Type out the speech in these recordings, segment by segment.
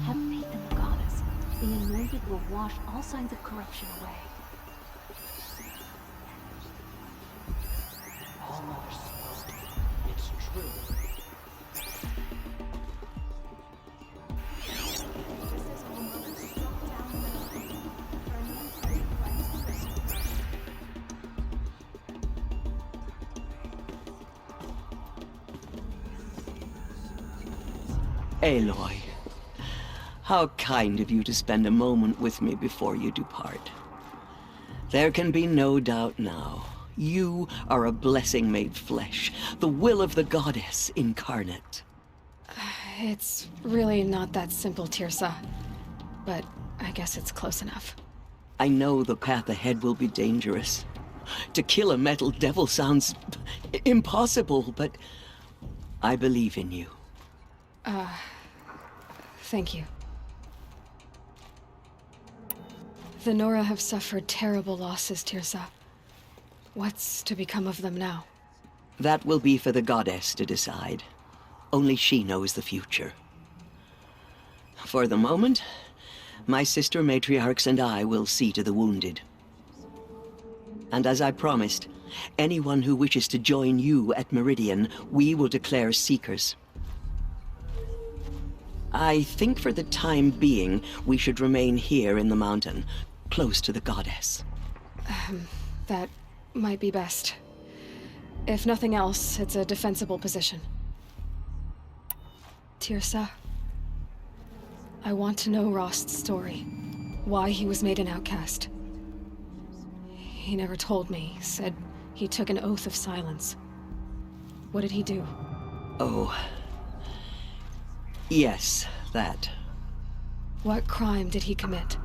Have faith in the goddess. The anointed will wash all signs of corruption away. Almost. It's true. Aloy, how kind of you to spend a moment with me before you depart. There can be no doubt now. You are a blessing made flesh, the will of the goddess incarnate. It's really not that simple, Tirsa. But I guess it's close enough. I know the path ahead will be dangerous. To kill a metal devil sounds impossible, but I believe in you. Thank you. The Nora have suffered terrible losses, Tirsa. What's to become of them now? That will be for the goddess to decide. Only she knows the future. For the moment, my sister matriarchs and I will see to the wounded. And as I promised, anyone who wishes to join you at Meridian, we will declare seekers. I think for the time being, we should remain here in the mountain, close to the goddess. That might be best. If nothing else, it's a defensible position. Tirsa, I want to know Rost's story. Why he was made an outcast. He never told me, said he took an oath of silence. What did he do? Oh. Yes, that. What crime did he commit?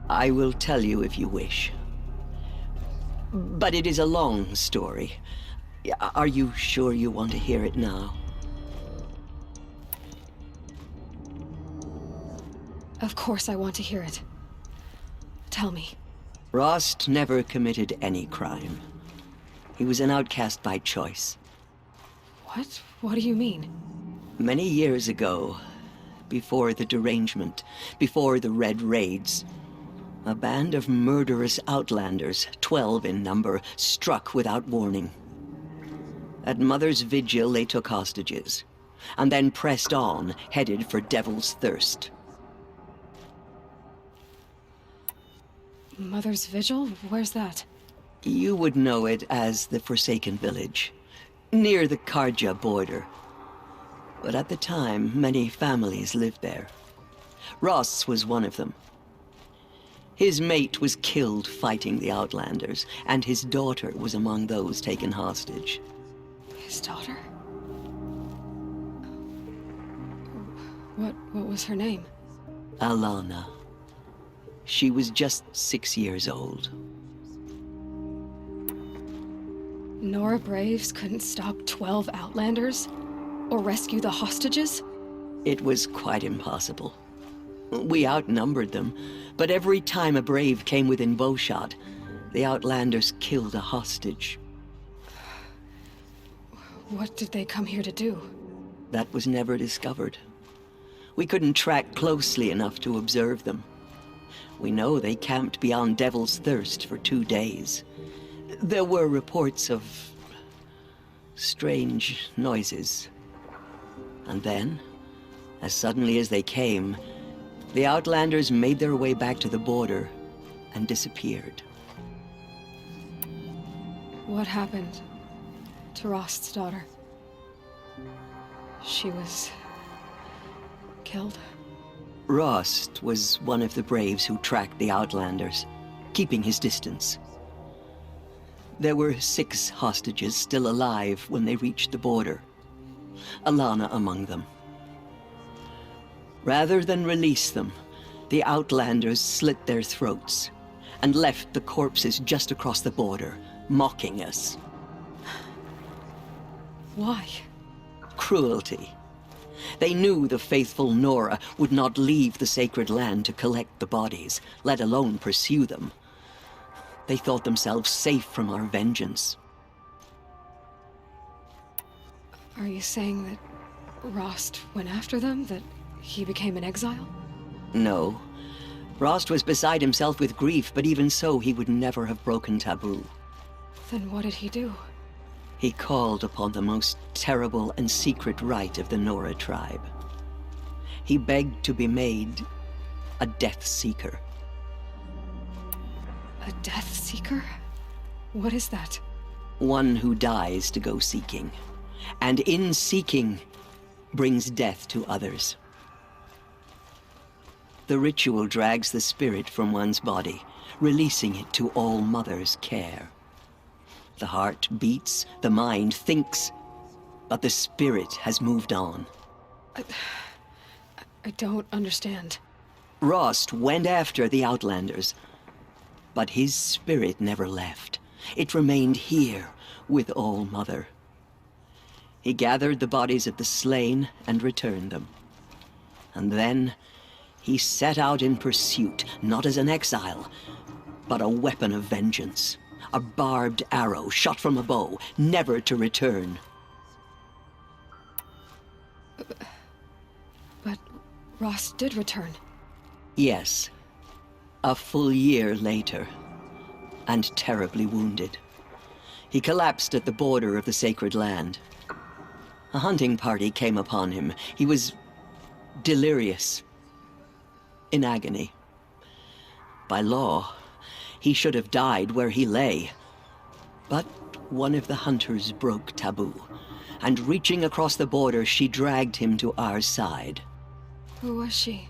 I will tell you if you wish. But it is a long story. Are you sure you want to hear it now? Of course I want to hear it. Tell me. Rost never committed any crime. He was an outcast by choice. What? What do you mean? Many years ago, before the derangement, before the Red Raids, a band of murderous outlanders, 12 in number, struck without warning. At Mother's Vigil, they took hostages, and then pressed on, headed for Devil's Thirst. Mother's Vigil? Where's that? You would know it as the Forsaken Village, near the Karja border. But at the time, many families lived there. Ross was one of them. His mate was killed fighting the Outlanders, and his daughter was among those taken hostage. His daughter? What was her name? Alana. She was just 6 years old. Nora Braves couldn't stop 12 Outlanders? Or rescue the hostages? It was quite impossible. We outnumbered them, but every time a brave came within bowshot, the Outlanders killed a hostage. What did they come here to do? That was never discovered. We couldn't track closely enough to observe them. We know they camped beyond Devil's Thirst for 2 days. There were reports of strange noises. And then, as suddenly as they came, the Outlanders made their way back to the border and disappeared. What happened to Rost's daughter? She was killed? Rost was one of the braves who tracked the Outlanders, keeping his distance. There were 6 hostages still alive when they reached the border. Alana among them. Rather than release them, the Outlanders slit their throats and left the corpses just across the border, mocking us. Why? Cruelty. They knew the faithful Nora would not leave the sacred land to collect the bodies, let alone pursue them. They thought themselves safe from our vengeance. Are you saying that Rost went after them? That he became an exile? No. Rost was beside himself with grief, but even so, he would never have broken taboo. Then what did he do? He called upon the most terrible and secret rite of the Nora tribe. He begged to be made a Death Seeker. A Death Seeker? What is that? One who dies to go seeking, and in seeking, brings death to others. The ritual drags the spirit from one's body, releasing it to All Mother's care. The heart beats, the mind thinks, but the spirit has moved on. I don't understand. Rost went after the Outlanders, but his spirit never left. It remained here with All Mother. He gathered the bodies of the slain and returned them. And then he set out in pursuit, not as an exile, but a weapon of vengeance. A barbed arrow shot from a bow, never to return. But Rost did return. Yes. A full year later, and terribly wounded. He collapsed at the border of the sacred land. A hunting party came upon him. He was delirious, in agony. By law, he should have died where he lay. But one of the hunters broke taboo, and reaching across the border, she dragged him to our side. Who was she?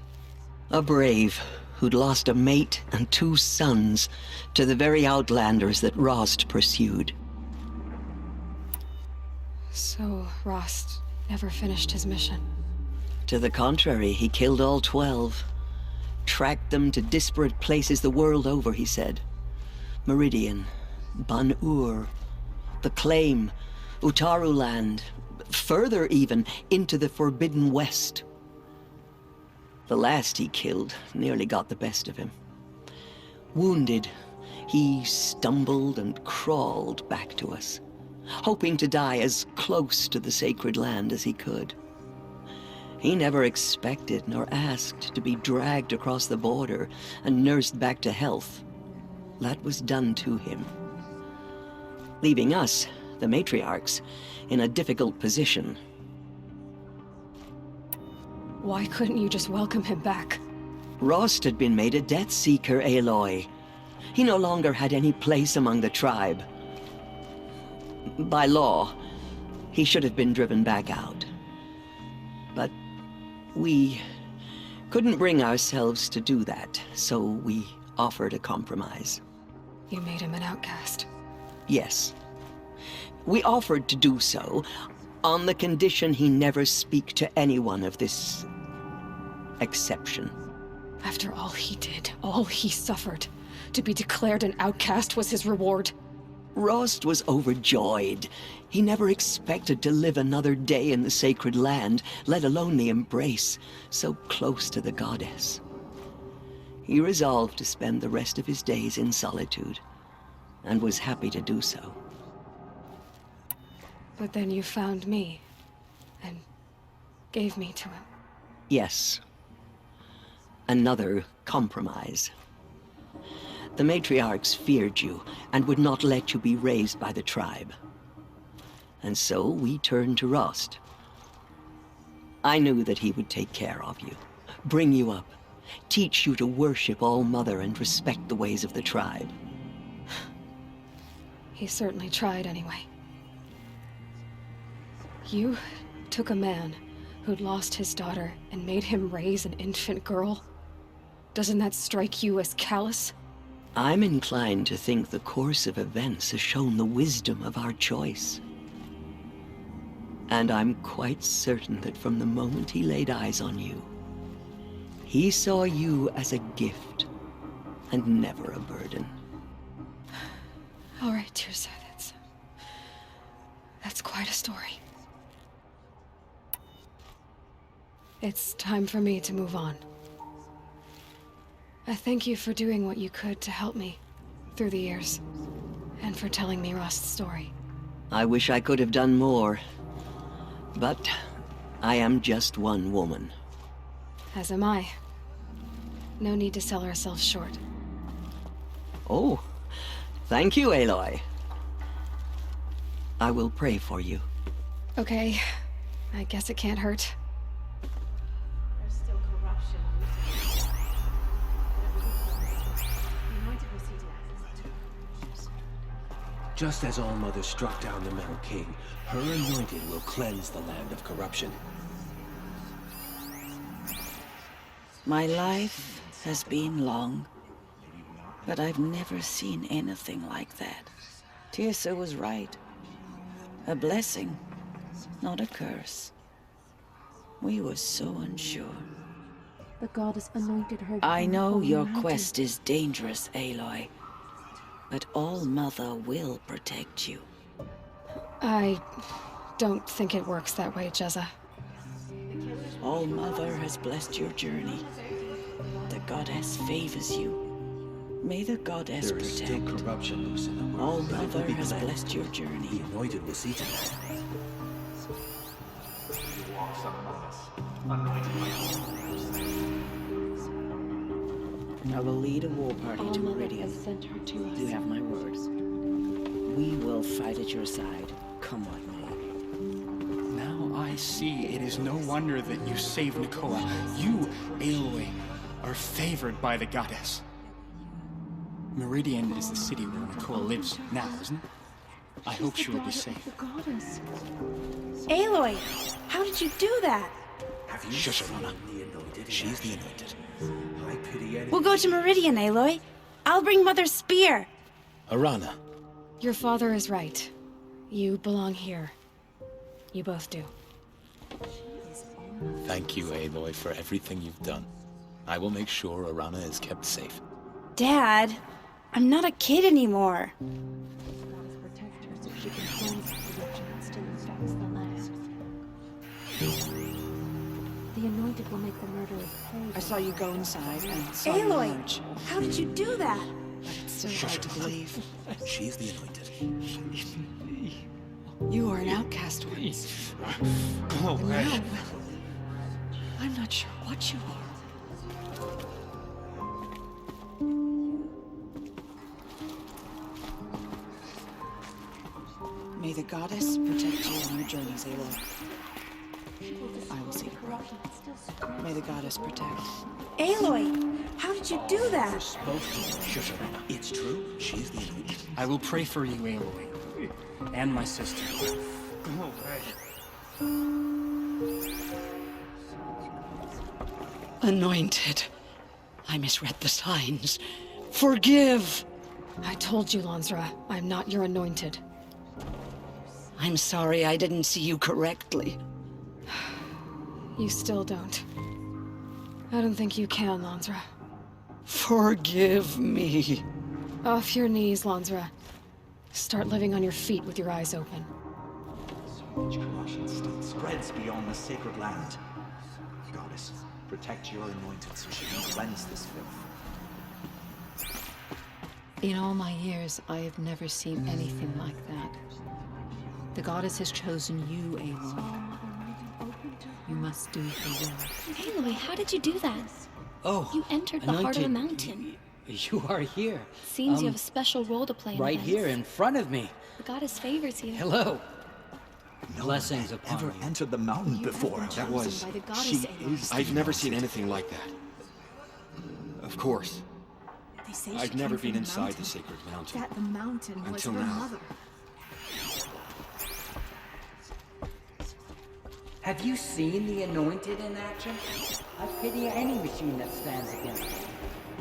A brave who'd lost a mate and 2 sons to the very Outlanders that Rost pursued. So Rost never finished his mission. To the contrary, he killed all 12. Tracked them to disparate places the world over, he said. Meridian, Ban-Ur, the Claim, Utaru Land, further even, into the Forbidden West. The last he killed nearly got the best of him. Wounded, he stumbled and crawled back to us, hoping to die as close to the sacred land as he could. He never expected nor asked to be dragged across the border and nursed back to health. That was done to him, leaving us, the matriarchs, in a difficult position. Why couldn't you just welcome him back? Rost had been made a Death Seeker, Aloy. He no longer had any place among the tribe. By law, he should have been driven back out. But we couldn't bring ourselves to do that, so we offered a compromise. You made him an outcast. Yes. We offered to do so on the condition he never speak to anyone of this exception. After all he did, all he suffered, to be declared an outcast was his reward. Rost was overjoyed. He never expected to live another day in the sacred land, let alone the embrace, so close to the goddess. He resolved to spend the rest of his days in solitude, and was happy to do so. But then you found me, and gave me to him. Yes. Another compromise. The matriarchs feared you, and would not let you be raised by the tribe. And so we turned to Rost. I knew that he would take care of you, bring you up, teach you to worship All Mother and respect the ways of the tribe. He certainly tried anyway. You took a man who'd lost his daughter and made him raise an infant girl. Doesn't that strike you as callous? I'm inclined to think the course of events has shown the wisdom of our choice. And I'm quite certain that from the moment he laid eyes on you, he saw you as a gift and never a burden. All right, Tirsa, that's quite a story. It's time for me to move on. I thank you for doing what you could to help me through the years, and for telling me Rost's story. I wish I could have done more. But I am just one woman. As am I. No need to sell ourselves short. Oh, thank you, Aloy. I will pray for you. Okay. I guess it can't hurt. There's still corruption. The anointed will see to access. Just as All Mother struck down the Metal King, her anointed will cleanse the land of corruption. My life has been long, but I've never seen anything like that. Tirsa was right. A blessing, not a curse. We were so unsure. The goddess anointed her. I know holy your mountain. quest is dangerous, Aloy, but All Mother will protect you. I don't think it works that way, Jezza. All Mother has blessed your journey. The goddess favors you. May the goddess There is still protect. corruption loose in the All world, but it will Mother be has cleansed. blessed your The journey. anointed will see to that. I will lead a war party All to Mother Meridian. has sent her to us. You have my words. We will fight at your side, come what may. Now I see it is no wonder that you saved Nakoa. You, Aloy, are favored by the goddess. Meridian is the city where Nakoa lives now, isn't it? I hope she will be safe. The goddess. Aloy, how did you do that? Have you seen the anointed? She's the anointed. I pity any. We'll go to Meridian, Aloy. I'll bring Mother's spear. Arana, Your father is right. You belong here. You both do. Thank you, Aloy, for everything you've done. I will make sure Arana is kept safe. Dad, I'm not a kid anymore. Protect her so she can cleanse the corruption that still infects the land. The anointed will make the murderers pay. I saw you go inside and saw you Aloy, emerge. how did you do that? But it's still hard to believe. she's the anointed. You were an outcast once. Go And away. now, well, I'm not sure what you are. May the goddess protect you on your journeys, Aloy. I will see to her. May the goddess protect. Aloy, how did you do that? Supposed to. Shush, Arana. It's true. She's the anointed. I will pray for you, Aloy. And my sister. Go away. Anointed. I misread the signs. Forgive! I told you, Lansra, I'm not your anointed. I'm sorry I didn't see you correctly. You still don't. I don't think you can, Lansra. Forgive me. Off your knees, Lansra. Start living on your feet with your eyes open. So much corruption still spreads beyond the sacred land. Goddess, protect your anointed so she can cleanse this filth. In all my years, I have never seen anything like that. The goddess has chosen you, Aloy. You must do her will. Aloy, how did you do that? Oh, You entered the heart of the anointed. mountain. You are here. Seems you have a special role to play in Right events. here in front of me. The goddess favors you. Hello. No Blessings one upon ever you. entered the mountain You before. have been chosen by the goddess, She Aloy. is. I've never seen anything like that. Of course. They say she I've came never from been the inside mountain. the sacred mountain. That the mountain was Until her now. mother. Have you seen the anointed in action? I pity any machine that stands against it.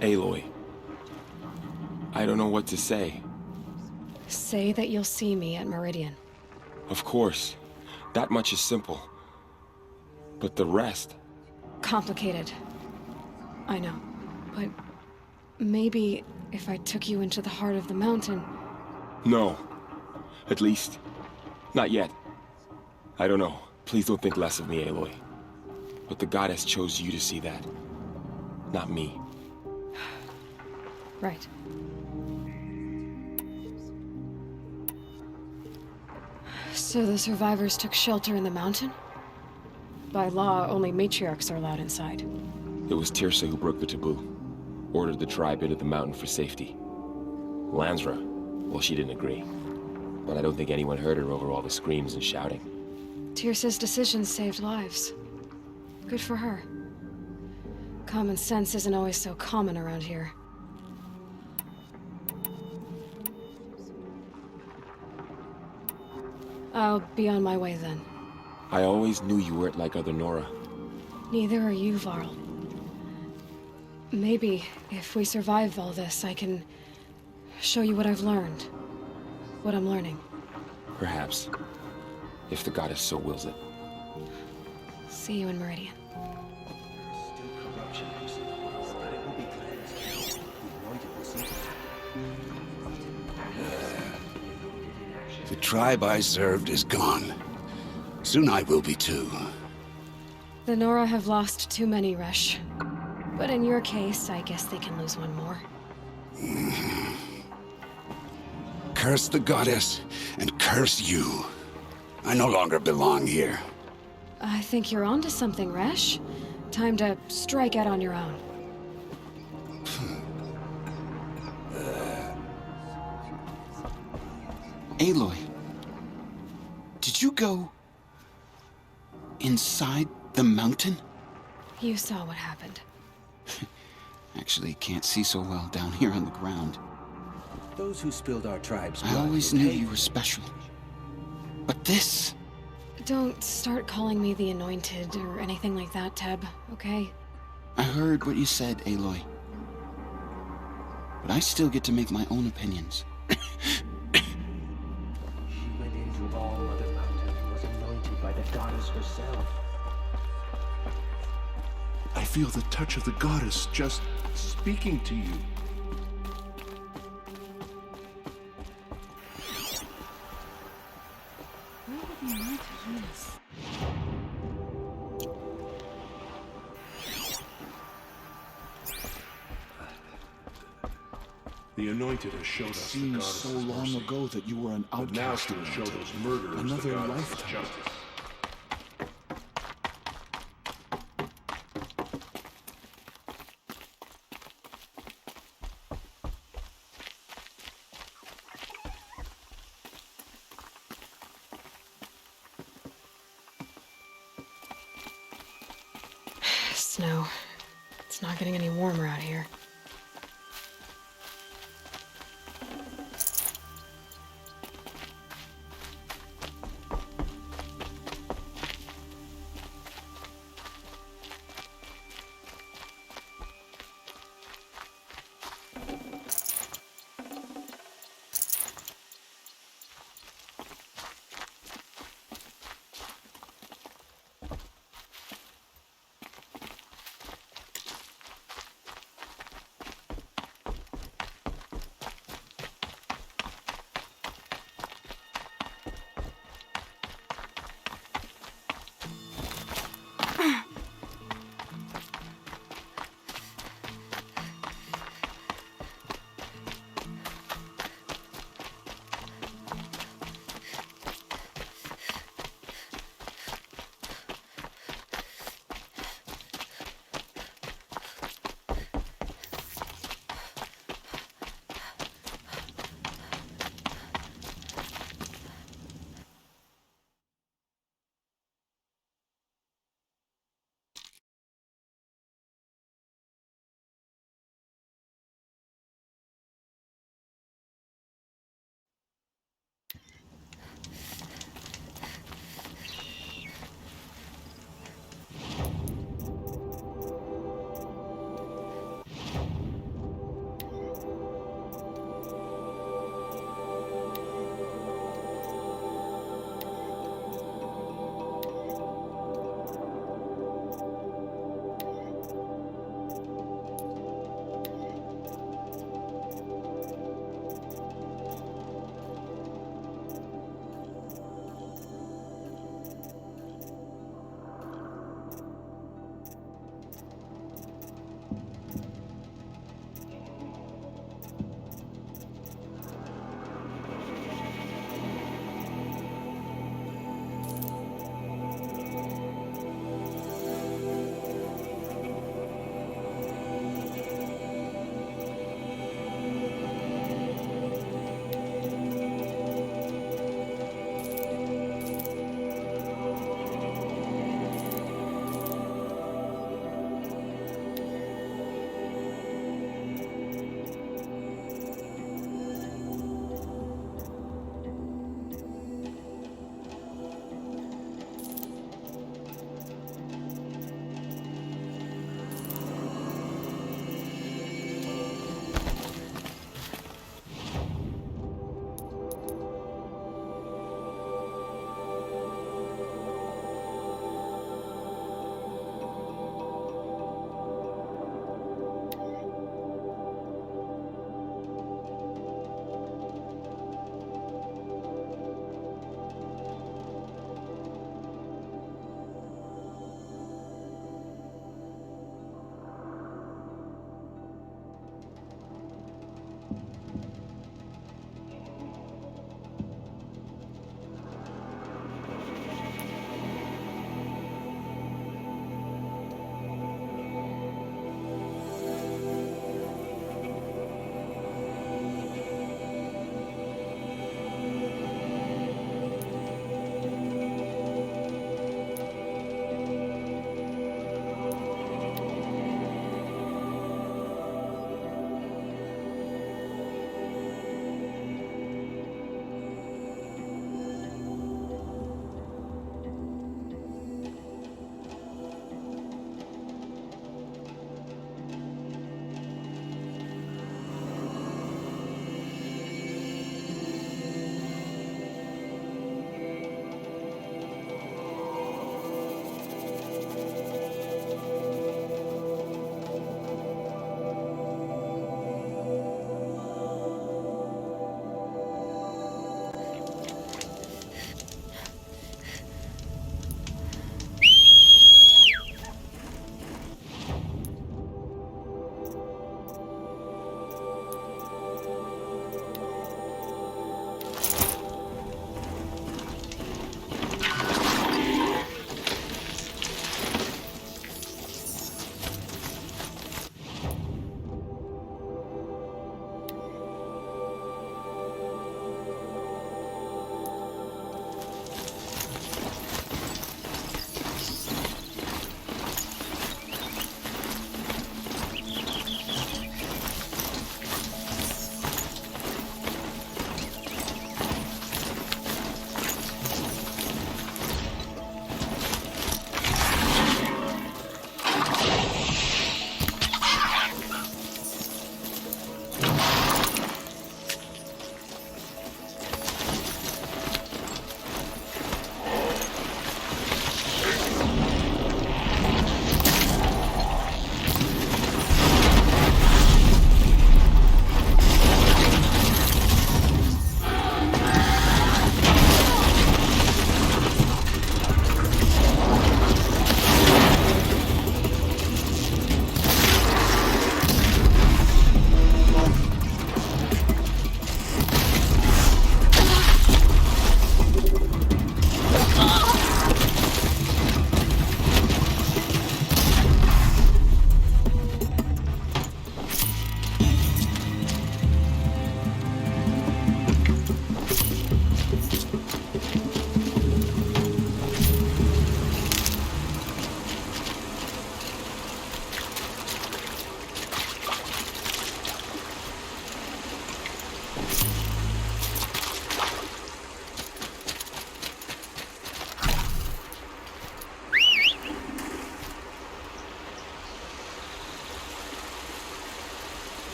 Aloy. I don't know what to say. Say that you'll see me at Meridian. Of course. That much is simple. But the rest... Complicated. I know. But maybe if I took you into the heart of the mountain... No. At least, not yet. I don't know. Please don't think less of me, Aloy. But the goddess chose you to see that. Not me. Right. So the survivors took shelter in the mountain? By law, only matriarchs are allowed inside. It was Tirsa who broke the taboo. Ordered the tribe into the mountain for safety. Lansra, well, she didn't agree. But I don't think anyone heard her over all the screams and shouting. Tirsa's decisions saved lives. Good for her. Common sense isn't always so common around here. I'll be on my way then. I always knew you weren't like other Nora. Neither are you, Varl. Maybe, if we survive all this, I can show you what I've learned. What I'm learning. Perhaps. If the goddess so wills it. See you in Meridian. Still corruption loose in the world, but it will be cleansed. The anointed will see it. The tribe I served is gone. Soon I will be too. The Nora have lost too many, Resh. But in your case, I guess they can lose one more. Curse the goddess, and curse you. I no longer belong here. I think you're onto something, Resh. Time to strike out on your own. Aloy, did you go inside the mountain? You saw what happened. Actually, can't see so well down here on the ground. Those who spilled our tribe's I blood always will knew pay. you were special. But this... Don't start calling me the Anointed or anything like that, Teb, okay? I heard what you said, Aloy. But I still get to make my own opinions. She went into All Mother Mountain and was anointed by the goddess herself. I feel the touch of the goddess just speaking to you. Where would the anointed use? The anointed has showed It us the seems goddess so long ago that you were an but now outcast she will show anointed. those murderers Another the goddess' lifetime. justice. Snow. It's not getting any warmer out here.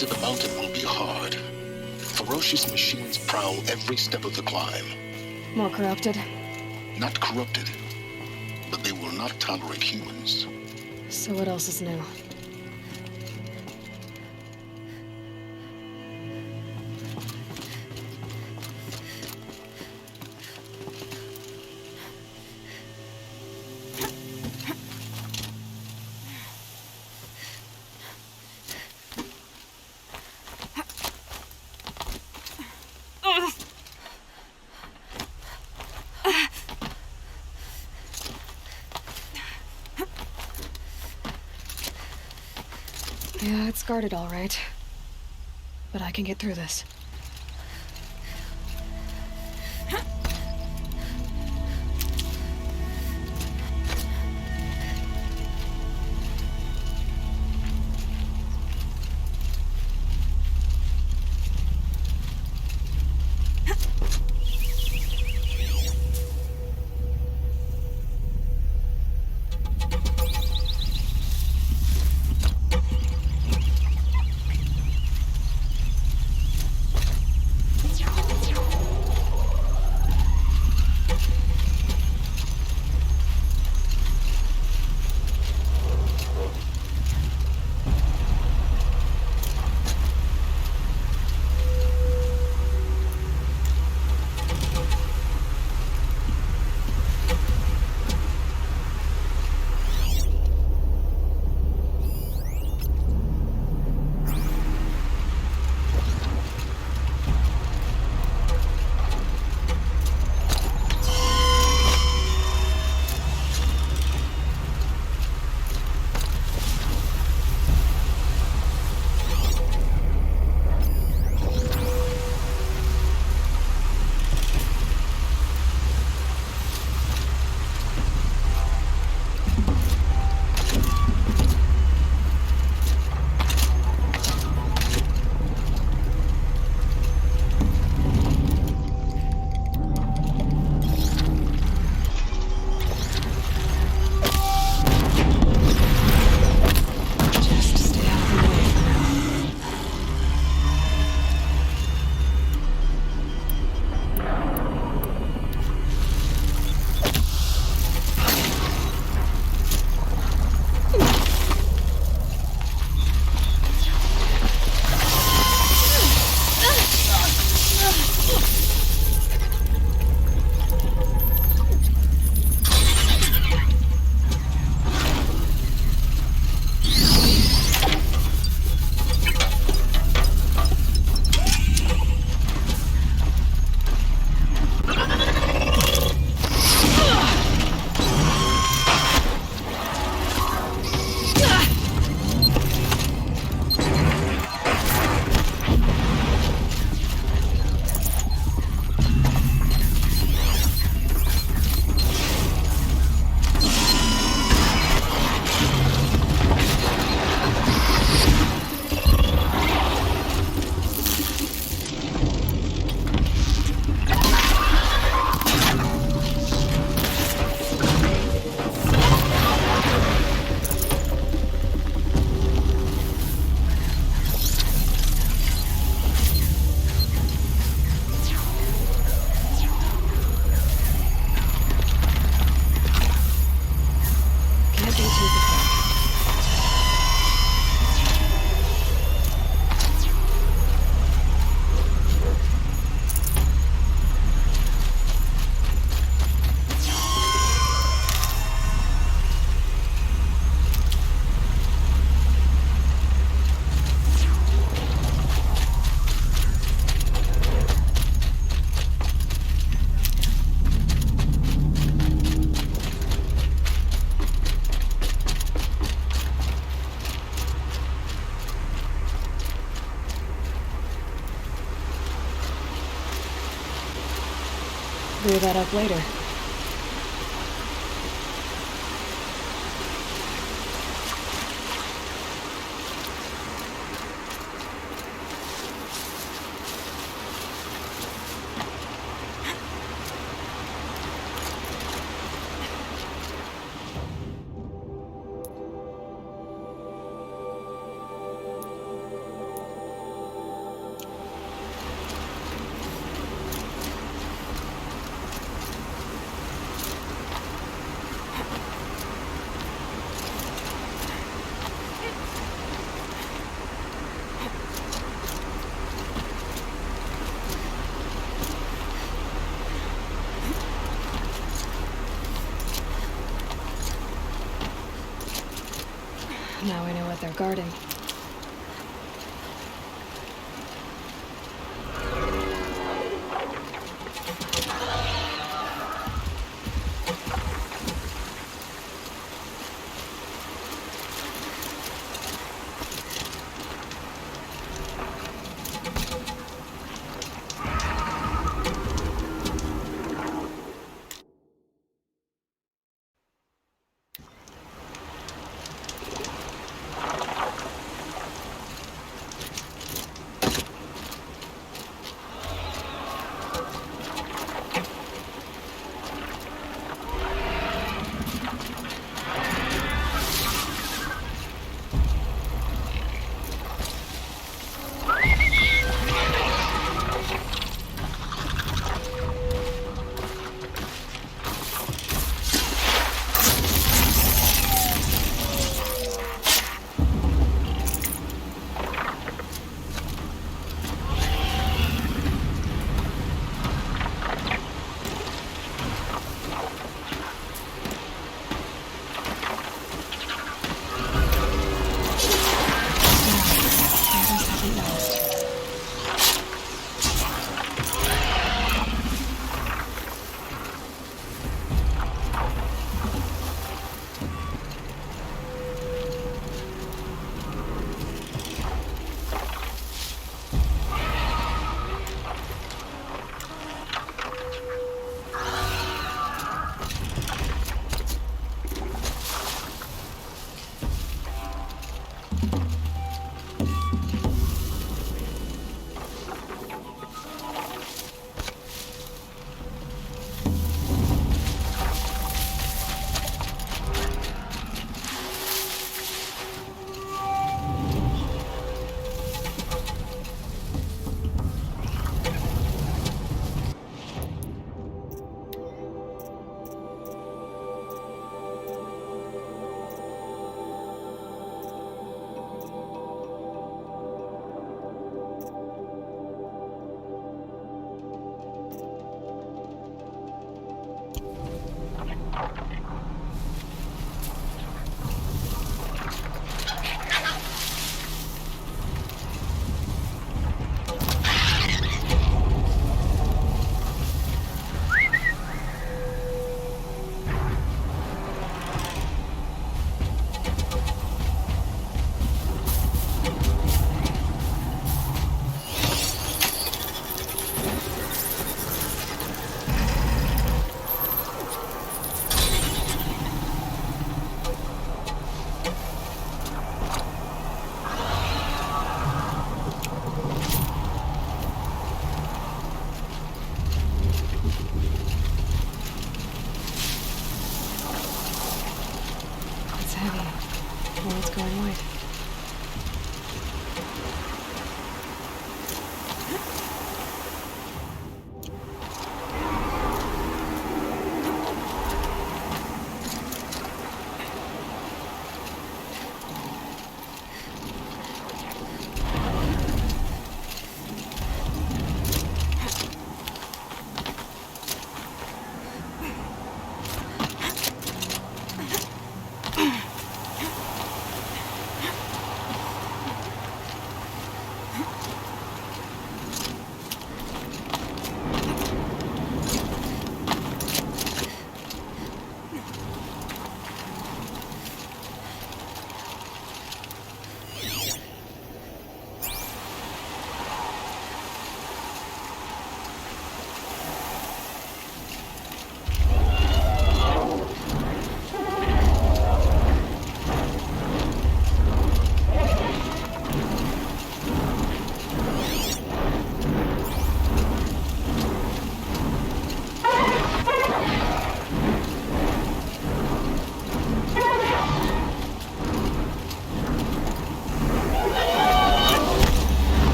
to the mountain will be hard. Ferocious machines prowl every step of the climb. More corrupted? Not corrupted, but they will not tolerate humans. So what else is new? Yeah, it's guarded all right. But I can get through this. Clear that up later. Now I know what they're guarding.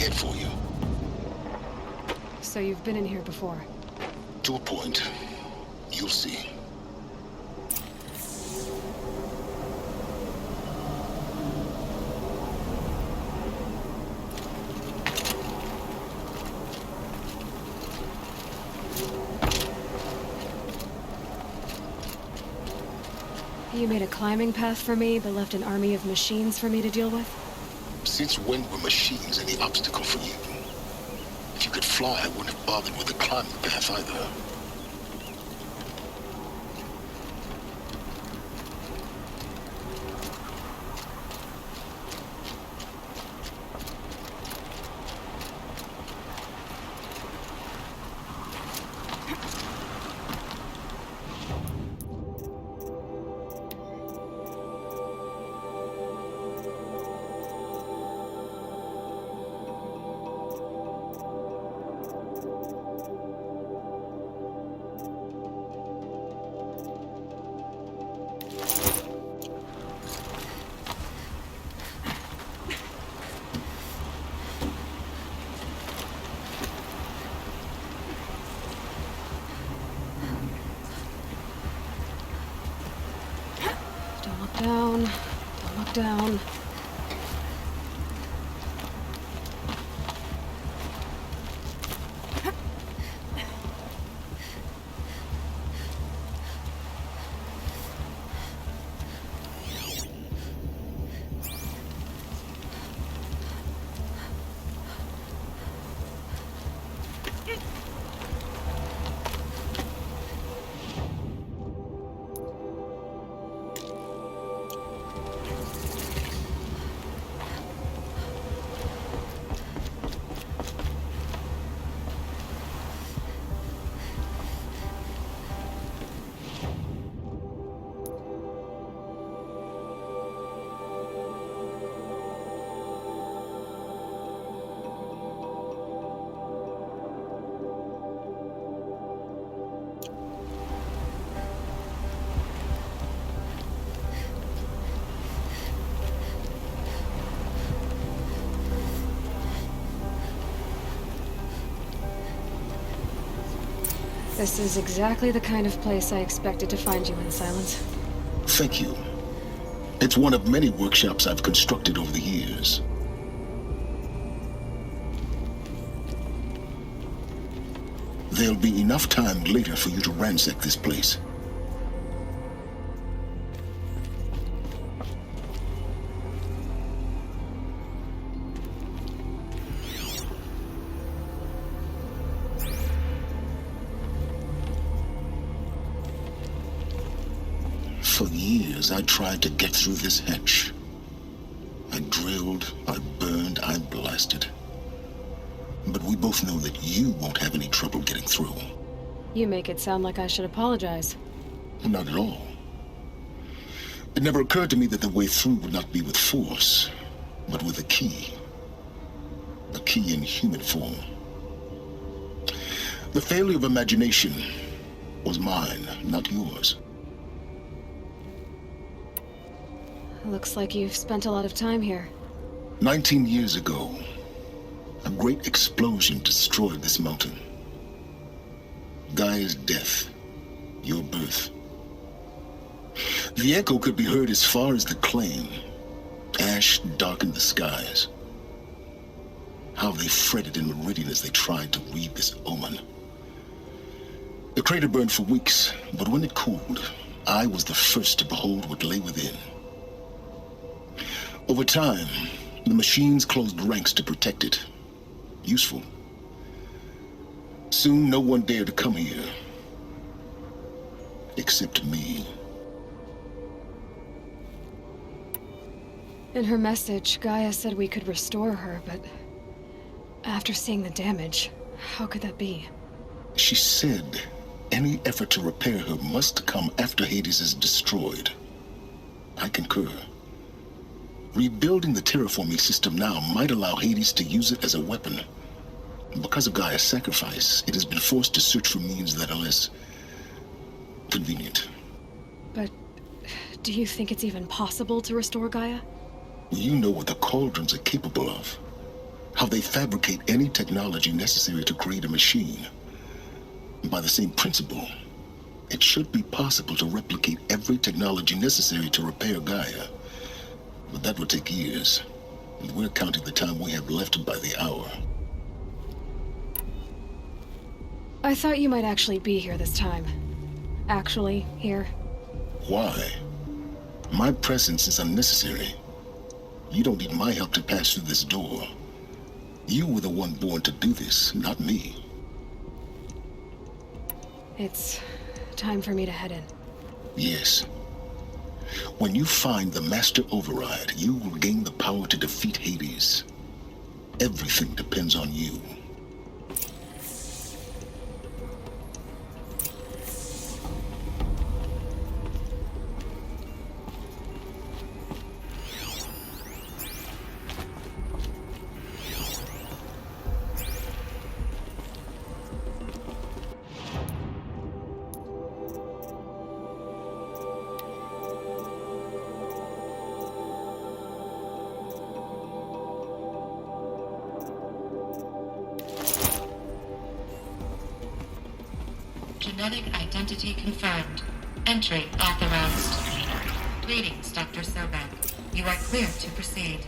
ahead for you. So you've been in here before? To a point. You'll see. You made a climbing path for me, but left an army of machines for me to deal with? Since when were machines any obstacle for you? If you could fly, I wouldn't have bothered with the climbing path either. Don't look down. This is exactly the kind of place I expected to find you in, Silence. Thank you. It's one of many workshops I've constructed over the years. There'll be enough time later for you to ransack this place. For years, I tried to get through this hatch. I drilled, I burned, I blasted. But we both know that you won't have any trouble getting through. You make it sound like I should apologize. Not at all. It never occurred to me that the way through would not be with force, but with a key. A key in human form. The failure of imagination was mine, not yours. Looks like you've spent a lot of time here. 19 years ago, a great explosion destroyed this mountain. Gaia's death, your birth. The echo could be heard as far as the claim. Ash darkened the skies. How they fretted in meridian as they tried to read this omen. The crater burned for weeks, but when it cooled, I was the first to behold what lay within. Over time, the machines closed ranks to protect it. Useful. Soon, no one dared to come here. Except me. In her message, Gaia said we could restore her, but after seeing the damage, how could that be? She said any effort to repair her must come after Hades is destroyed. I concur. Rebuilding the terraforming system now might allow Hades to use it as a weapon. Because of Gaia's sacrifice, it has been forced to search for means that are less convenient. But do you think it's even possible to restore Gaia? You know what the cauldrons are capable of. How they fabricate any technology necessary to create a machine. And by the same principle, it should be possible to replicate every technology necessary to repair Gaia. But that would take years. And we're counting the time we have left by the hour. I thought you might actually be here this time. Actually, here. Why? My presence is unnecessary. You don't need my help to pass through this door. You were the one born to do this, not me. It's time for me to head in. Yes. When you find the Master Override, you will gain the power to defeat Hades. Everything depends on you. Genetic identity confirmed. Entry authorized. Greetings, Dr. Sobek. You are clear to proceed.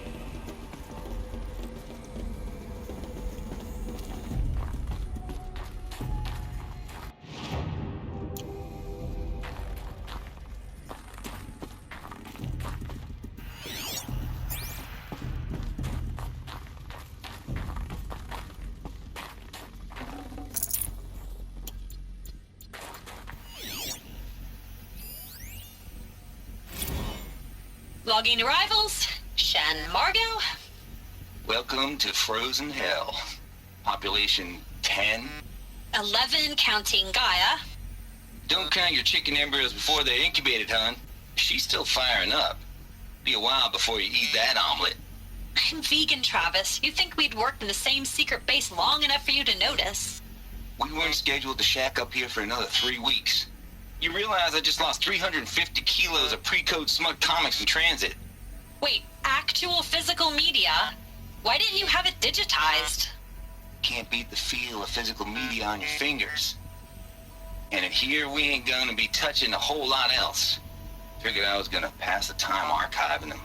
Logging arrivals. Shen Margot. Welcome to Frozen Hell. Population 10. 11 counting Gaia. Don't count your chicken embryos before they're incubated, hon. She's still firing up. Be a while before you eat that omelet. I'm vegan, Travis. You think we'd worked in the same secret base long enough for you to notice? We weren't scheduled to shack up here for another 3 weeks. You realize I just lost 350 kilos of pre-code smug comics in transit. Wait, actual physical media? Why didn't you have it digitized? Can't beat the feel of physical media on your fingers. And in here, we ain't gonna be touching a whole lot else. Figured I was gonna pass the time archiving them.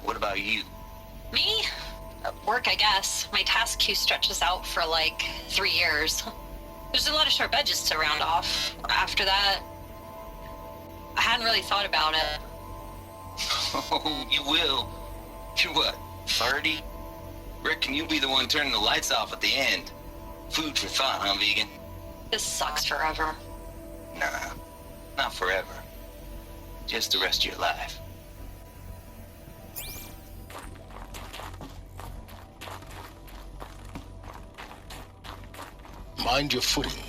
What about you? Me? Work, I guess. My task queue stretches out for like 3 years. There's a lot of sharp edges to round off. After that, I hadn't really thought about it. Oh, you will. You're what, 30? Reckon you'll be the one turning the lights off at the end. Food for thought, huh, vegan? This sucks forever. Nah, not forever. Just the rest of your life. Mind your footing.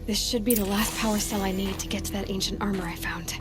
This should be the last power cell I need to get to that ancient armor I found.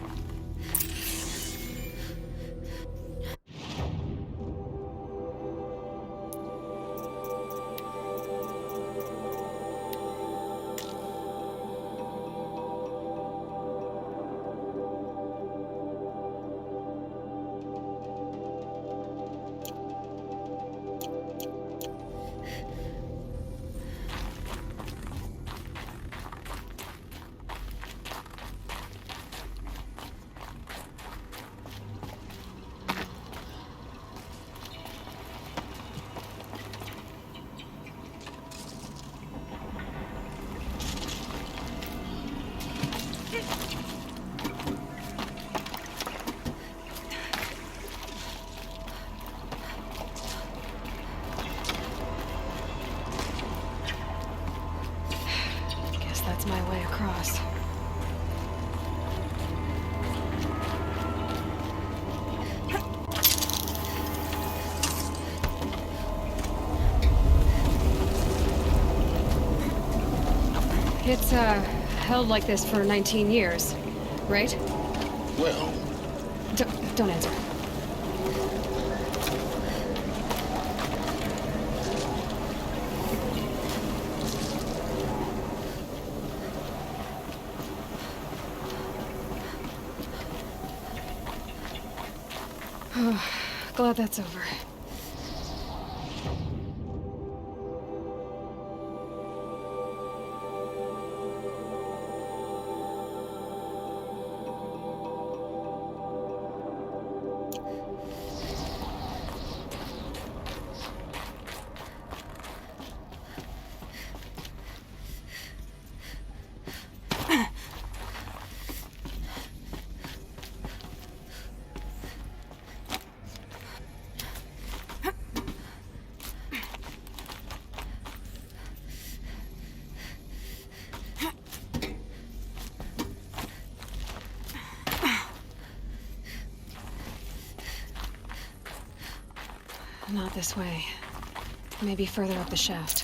That's my way across. It's, held like this for 19 years, right? Well... Don't answer. Glad that's over. Not this way. Maybe further up the shaft.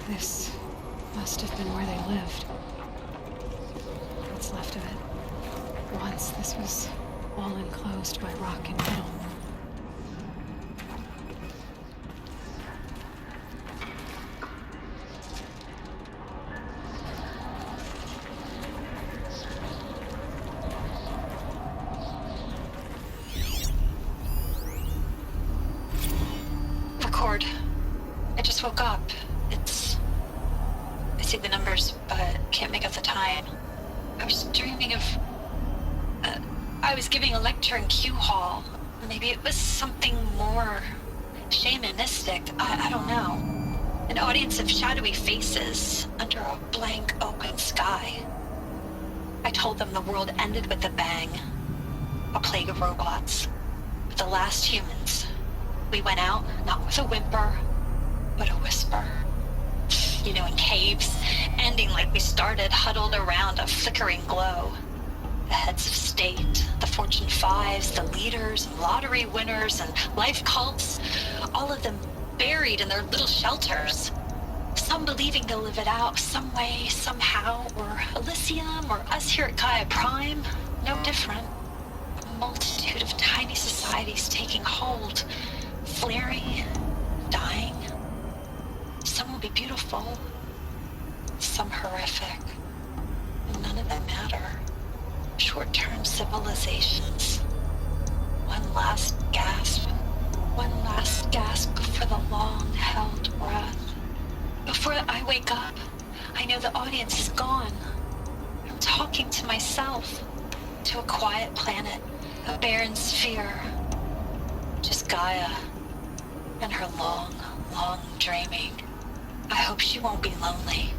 This must have been where they lived. What's left of it. Once this was all enclosed by rock and metal. Record. I just woke up. I see the numbers, but can't make out the time. I was dreaming of... I was giving a lecture in Q Hall. Maybe it was something more shamanistic. I don't know. An audience of shadowy faces under a blank open sky. I told them the world ended with a bang. A plague of robots. With the last humans. We went out, not with a whimper, but a whisper. You know, in caves, ending like we started, huddled around a flickering glow. The heads of state, the Fortune 5s, the leaders, and lottery winners, and life cults, all of them buried in their little shelters. Some believing they'll live it out some way, somehow, or Elysium, or us here at Gaia Prime, no different. A multitude of tiny societies taking hold, flaring, dying. Some will be beautiful, some horrific. None of them matter. Short-term civilizations. One last gasp, One last gasp for the long-held breath. Before I wake up, I know the audience is gone. I'm talking to myself, to a quiet planet, a barren sphere. Just Gaia and her long, long dreaming. I hope she won't be lonely.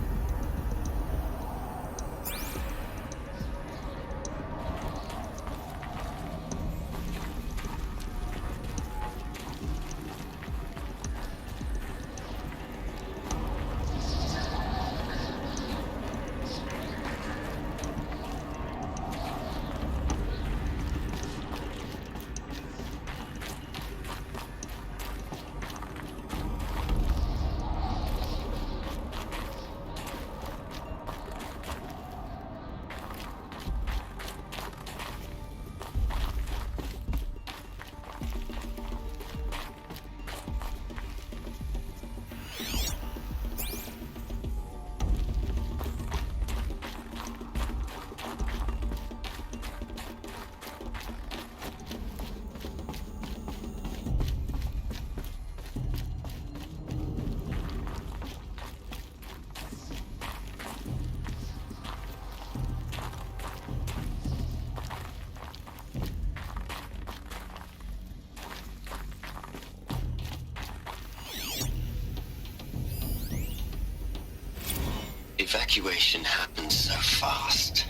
Evacuation happened so fast.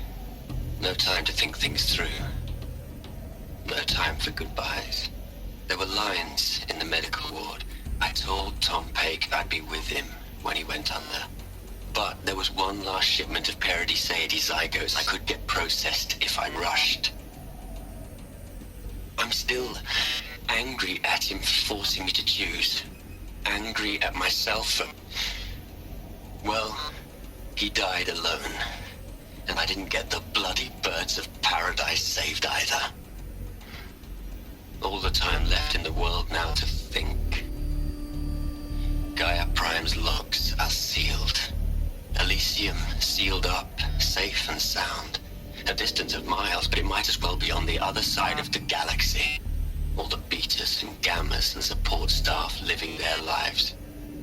No time to think things through. No time for goodbyes. There were lines in the medical ward. I told Tom Pake I'd be with him when he went under. But there was one last shipment of Paradiseidae zygotes I could get processed if I rushed. I'm still angry at him for forcing me to choose. Angry at myself for... well... he died alone, and I didn't get the bloody birds of paradise saved either. All the time left in the world now to think. Gaia Prime's logs are sealed. Elysium sealed up, safe and sound. A distance of miles, but it might as well be on the other side of the galaxy. All the betas and gammas and support staff living their lives.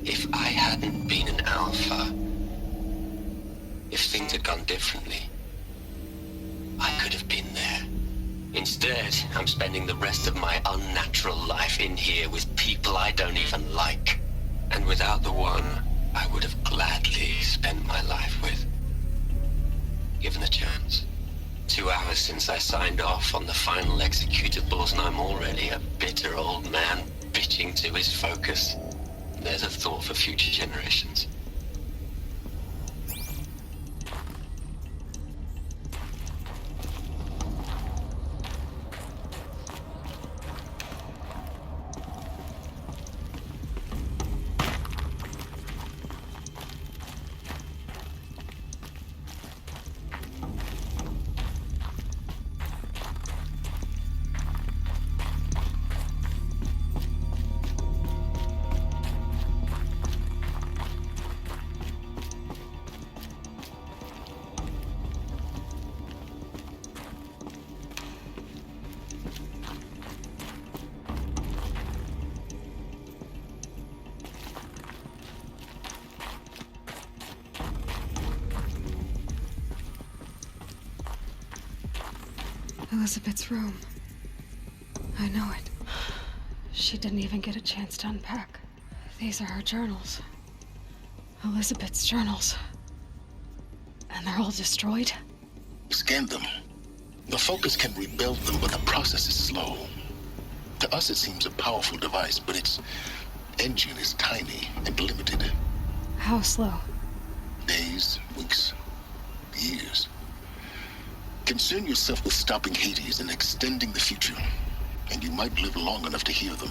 If I hadn't been an alpha... if things had gone differently, I could have been there. Instead, I'm spending the rest of my unnatural life in here with people I don't even like. And without the one I would have gladly spent my life with. Given a chance. 2 hours since I signed off on the final executables, and I'm already a bitter old man bitching to his focus. There's a thought for future generations. Elizabeth's room. I know it. She didn't even get a chance to unpack. These are her journals. Elizabeth's journals. And they're all destroyed? Scan them. The Focus can rebuild them, but the process is slow. To us it seems a powerful device, but its engine is tiny and limited. How slow? Days, weeks, years. Concern yourself with stopping Hades and extending the future, and you might live long enough to hear them.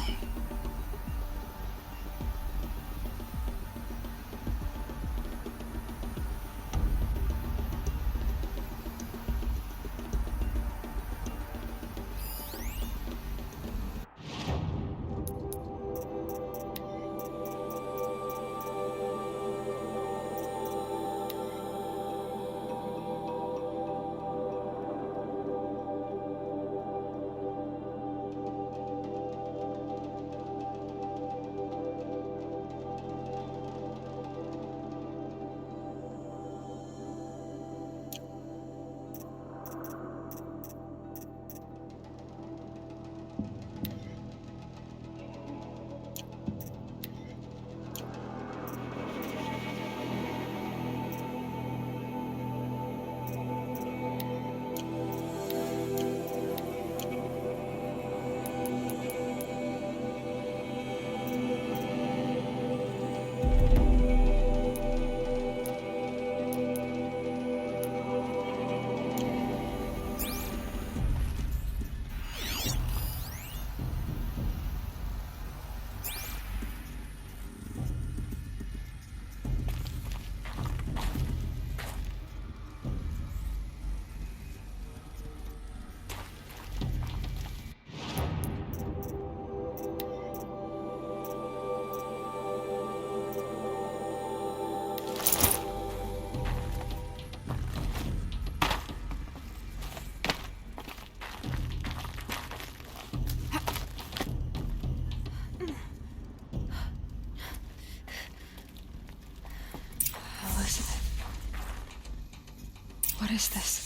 What is this?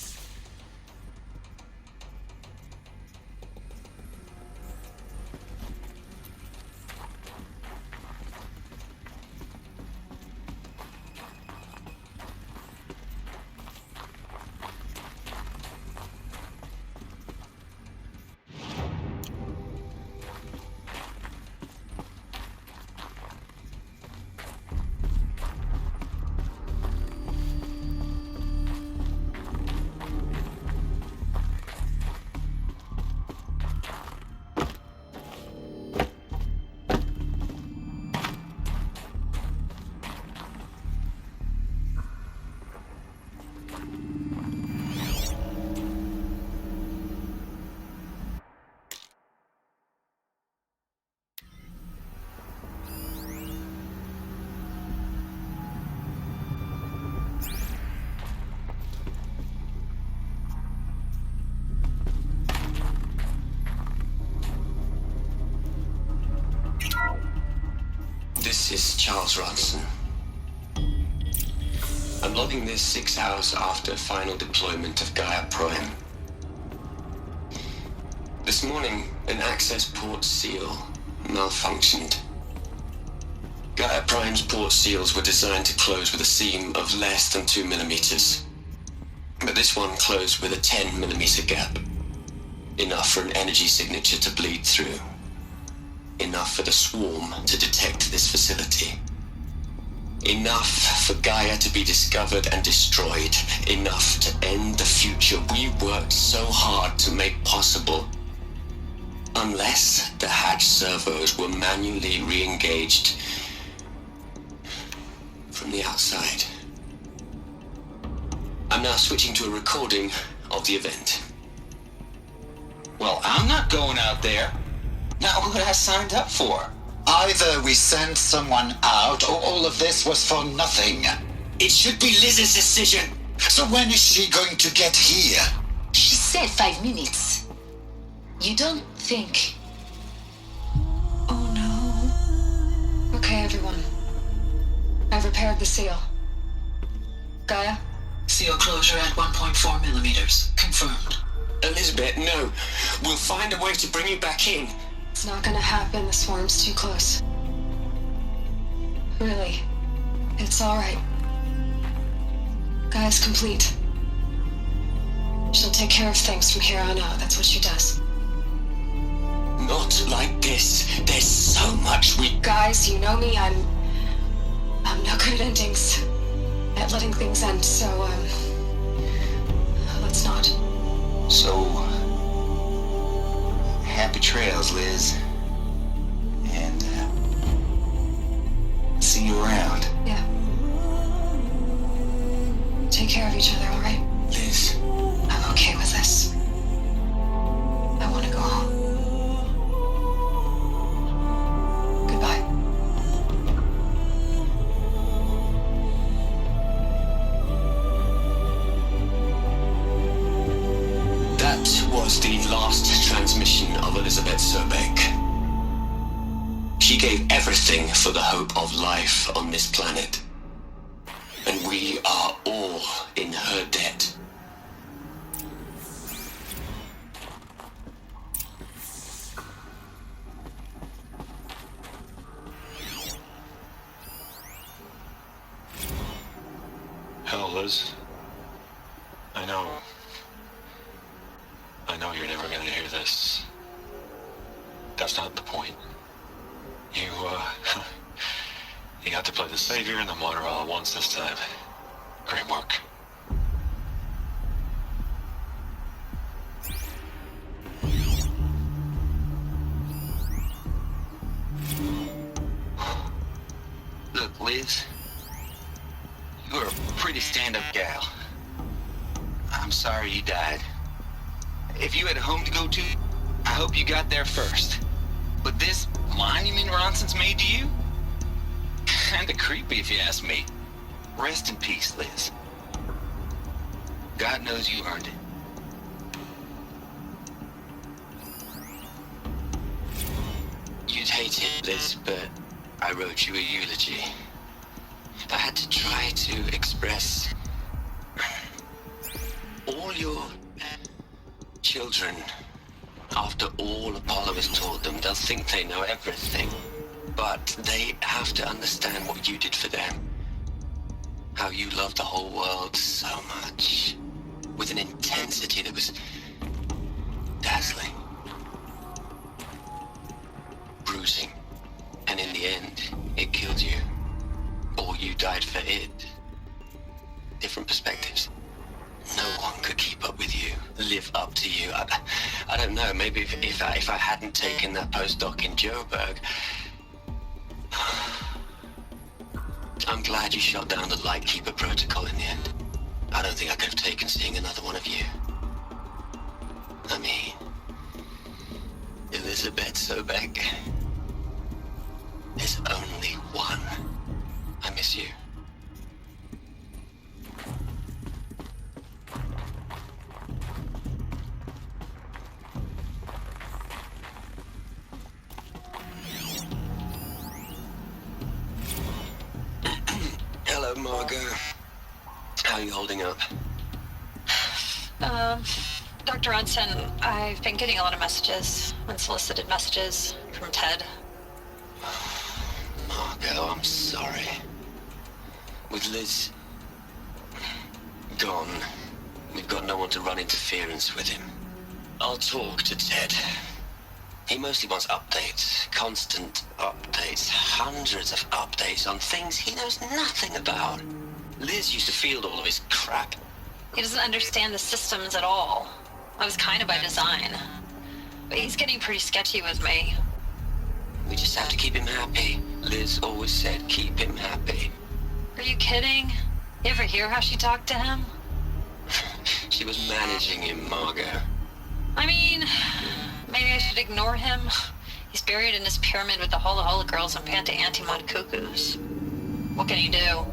This is Charles Ronson. I'm logging this 6 hours after final deployment of Gaia Prime. This morning, an access port seal malfunctioned. Gaia Prime's port seals were designed to close with a seam of less than 2 millimeters. But this one closed with a 10 millimeter gap. Enough for an energy signature to bleed through. Enough for the swarm to detect this facility. Enough for Gaia to be discovered and destroyed. Enough to end the future we worked so hard to make possible. Unless the hatch servos were manually re-engaged from the outside. I'm now switching to a recording of the event. Well, I'm not going out there. Not what I signed up for. Either we sent someone out, or all of this was for nothing. It should be Liz's decision. So when is she going to get here? She said 5 minutes. You don't think... Oh no. Okay, everyone. I've repaired the seal. Gaia? Seal closure at 1.4 millimeters. Confirmed. Elizabeth, no. We'll find a way to bring you back in. It's not gonna happen. The swarm's too close. Really. It's alright. Gaia's complete. She'll take care of things from here on out. That's what she does. Not like this. There's so much we... Guys, you know me. I'm no good at endings. At letting things end, so, let's not. So... happy trails, Liz. And, see you around. Yeah. Take care of each other, alright? Liz. I'm okay with this. I want to go home. Goodbye. That was the last transmission of Elizabeth Sobeck. She gave everything for the hope of life on this planet. And we are all in her debt. Hell, Liz. I know you're never gonna hear this. That's not the point. You got to play the savior and the martyr all at once this time. Great work. Look, Liz. You're a pretty stand-up gal. I'm sorry you died. If you had a home to go to, I hope you got there first. But this monument Ronson's made to you? Kinda creepy if you ask me. Rest in peace, Liz. God knows you earned it. You'd hate it, Liz, but I wrote you a eulogy. I had to try to express all your children, after all Apollo has taught them, they'll think they know everything. But they have to understand what you did for them. How you loved the whole world so much. With an intensity that was dazzling. Bruising. And in the end, it killed you. Or you died for it. Different perspectives. No one could keep up with you, live up to you. I don't know, maybe if I hadn't taken that postdoc in Joburg, I'm glad you shot down the Lightkeeper protocol in the end. I don't think I could have taken seeing another one of you. I mean, Elizabeth Sobek. There's only one. I miss you. Hello, Margot. How are you holding up? Dr. Unson, I've been getting a lot of messages, unsolicited messages from Ted. Margot, I'm sorry. With Liz gone, we've got no one to run interference with him. I'll talk to Ted. He mostly wants updates, constant updates, hundreds of updates on things he knows nothing about. Liz used to field all of his crap. He doesn't understand the systems at all. I was kind of by design. But he's getting pretty sketchy with me. We just have to keep him happy. Liz always said keep him happy. Are you kidding? You ever hear how she talked to him? She was managing him, Margot. I mean, maybe I should ignore him. He's buried in his pyramid with the Hola Hola girls and Panta Antimod cuckoos. What can he do?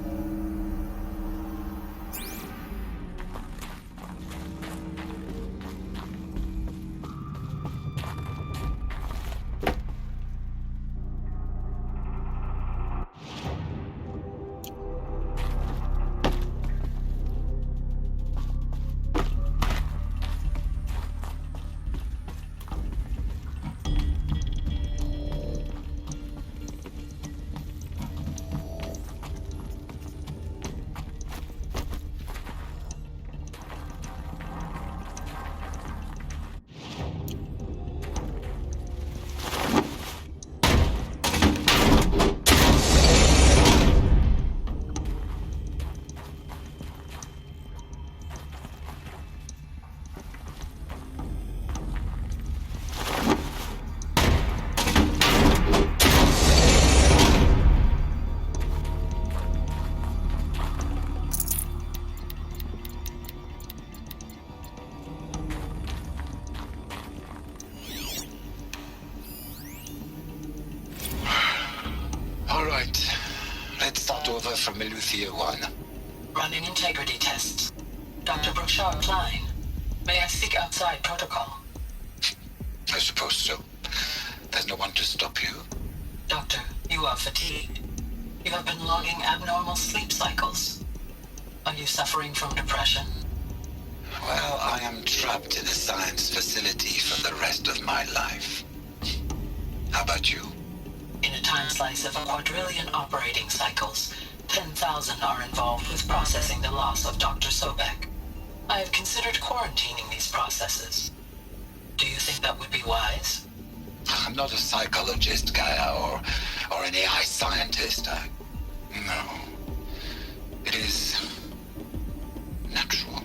From Meluthia 1. Running integrity tests. Dr. Brochard Klein. May I speak outside protocol? I suppose so. There's no one to stop you. Doctor, you are fatigued. You have been logging abnormal sleep cycles. Are you suffering from depression? Well, I am trapped in a science facility for the rest of my life. How about you? In a time slice of 1,250,000,000 operating cycles, 10,000 are involved with processing the loss of Dr. Sobek. I have considered quarantining these processes. Do you think that would be wise? I'm not a psychologist, Gaia, or an AI scientist. No. It is natural.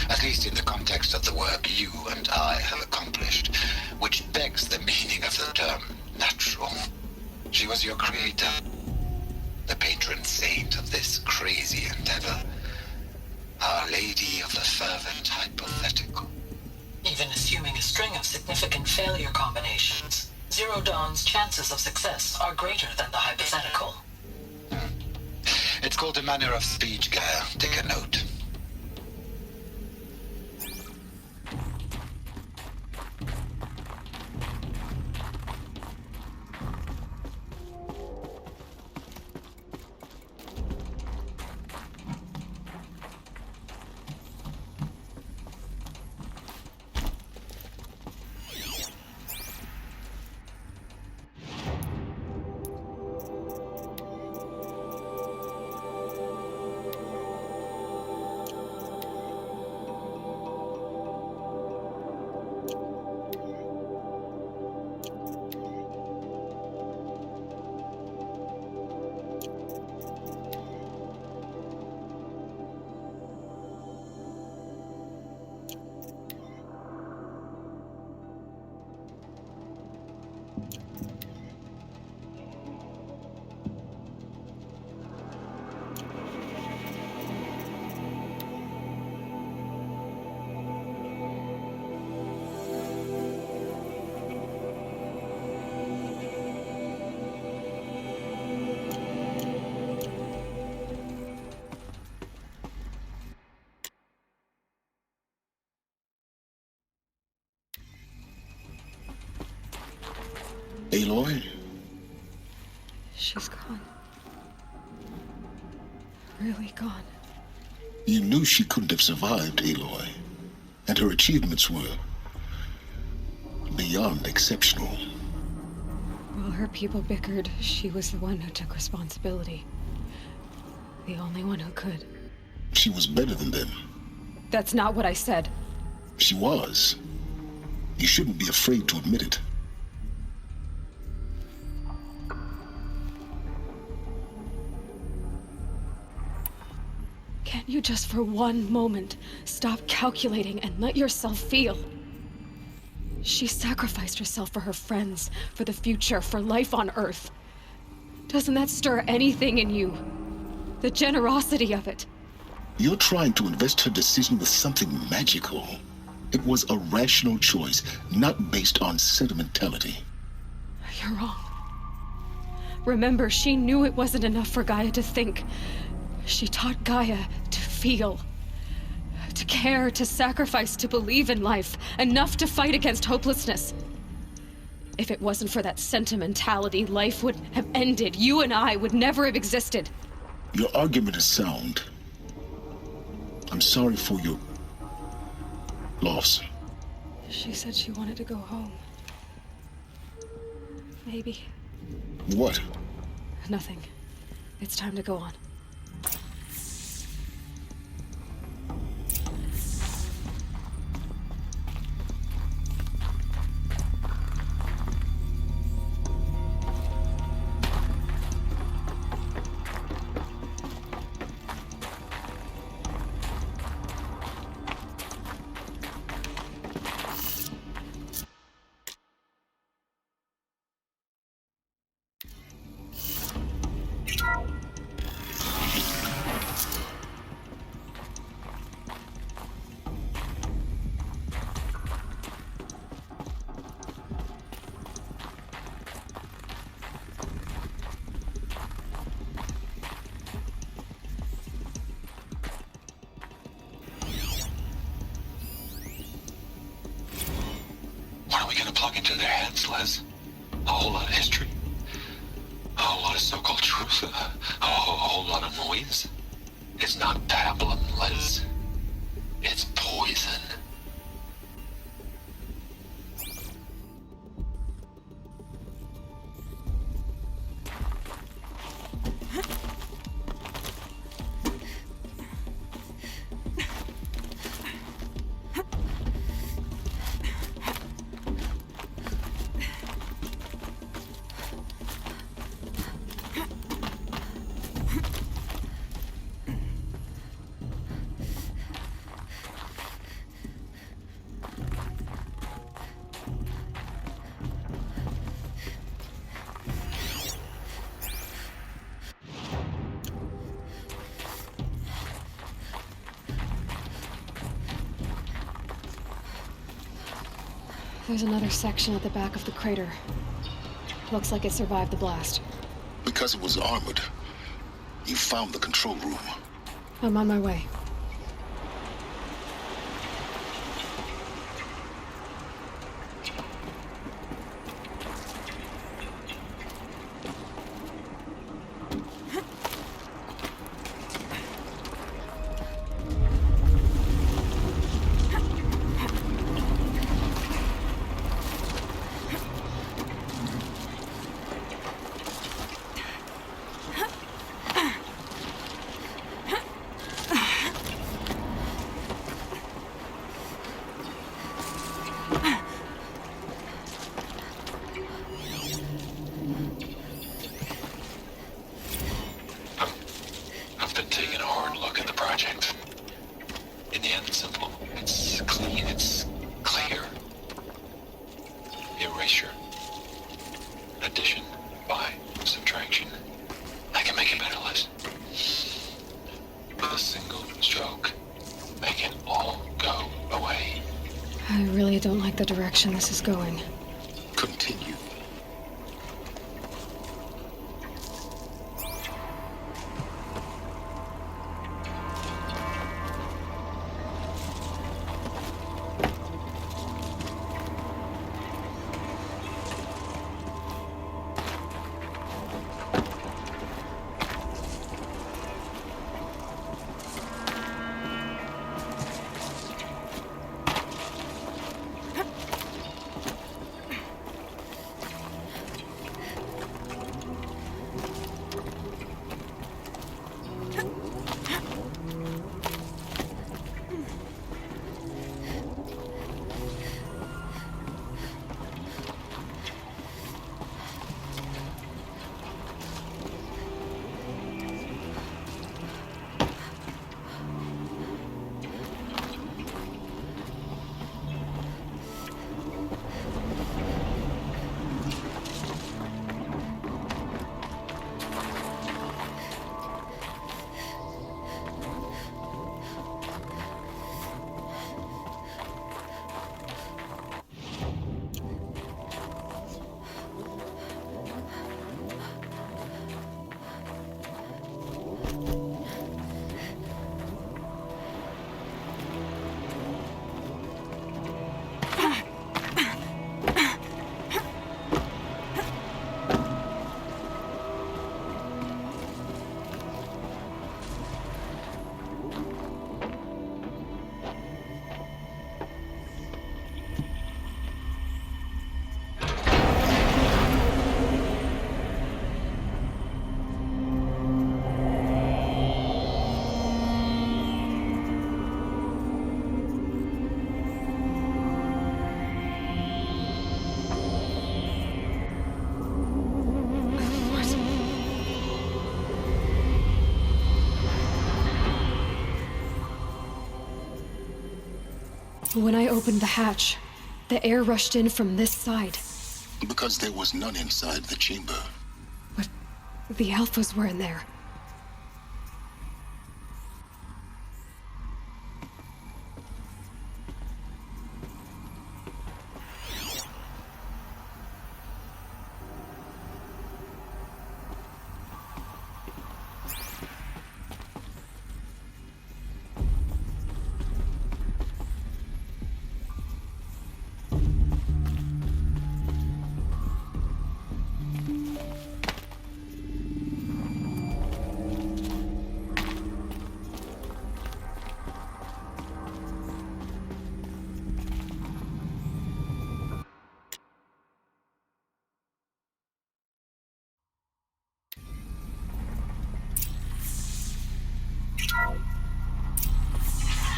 At least in the context of the work you and I have accomplished, which begs the meaning of the term natural. She was your creator. The patron saint of this crazy endeavor. Our Lady of the Fervent Hypothetical. Even assuming a string of significant failure combinations, Zero Dawn's chances of success are greater than the hypothetical. It's called a manner of speech, Gaia. Take a note. Aloy? She's gone. Really gone. You knew she couldn't have survived, Aloy. And her achievements were beyond exceptional. While her people bickered, she was the one who took responsibility. The only one who could. She was better than them. That's not what I said. She was. You shouldn't be afraid to admit it. Can't you just for one moment stop calculating and let yourself feel? She sacrificed herself for her friends, for the future, for life on Earth. Doesn't that stir anything in you? The generosity of it. You're trying to invest her decision with something magical. It was a rational choice, not based on sentimentality. You're wrong. Remember, she knew it wasn't enough for Gaia to think. She taught Gaia to feel. To care, to sacrifice, to believe in life. Enough to fight against hopelessness. If it wasn't for that sentimentality, life would have ended. You and I would never have existed. Your argument is sound. I'm sorry for your loss. She said she wanted to go home. Maybe. What? Nothing. It's time to go on. What are we gonna plug into their heads, Les? A whole lot of history? A whole lot of so-called truth? A whole lot of noise? It's not pablum, Les. It's poison. There's another section at the back of the crater. Looks like it survived the blast. Because it was armored, you found the control room. I'm on my way. I've been taking a hard look at the project. In the end, it's simple. It's clean. It's clear. Erasure. Addition. By. Subtraction. I can make it better, Liz. With a single stroke. Make it all go away. I really don't like the direction this is going. Continue. When I opened the hatch, the air rushed in from this side. Because there was none inside the chamber. But the Alphas were in there.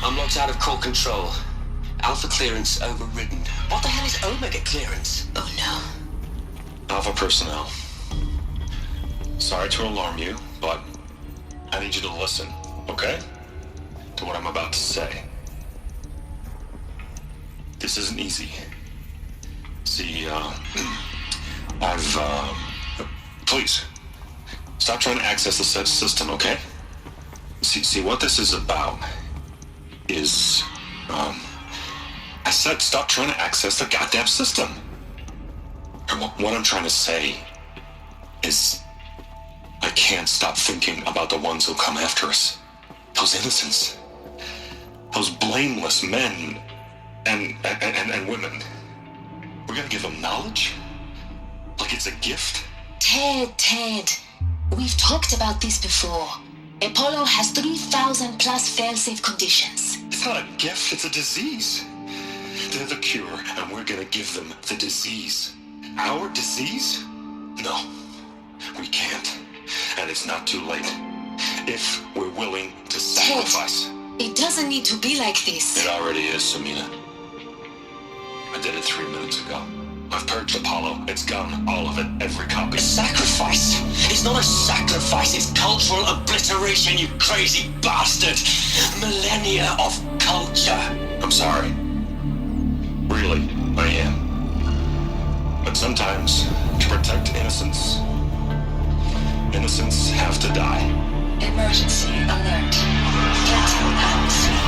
I'm locked out of core control. Alpha clearance overridden. What the hell is Omega clearance? Oh no. Alpha personnel. Sorry to alarm you, but I need you to listen, okay? To what I'm about to say. This isn't easy. See, please, stop trying to access the said system, okay? See, what this is about is, I said stop trying to access the goddamn system. And what I'm trying to say is, I can't stop thinking about the ones who'll come after us. Those innocents. Those blameless men and women. We're gonna give them knowledge? Like it's a gift? Ted. We've talked about this before. Apollo has 3,000 plus fail-safe conditions. It's not a gift, it's a disease. They're the cure, and we're gonna give them the disease. Our disease? No, we can't. And it's not too late. If we're willing to sacrifice. Ted, it doesn't need to be like this. It already is, Samina. I did it 3 minutes ago. I've purged Apollo. It's gone. All of it. Every copy. A sacrifice? It's not a sacrifice, it's cultural obliteration, you crazy bastard! Millennia of culture! I'm sorry. Really, I am. But sometimes, to protect innocence, innocents have to die. Emergency alert. Getting out.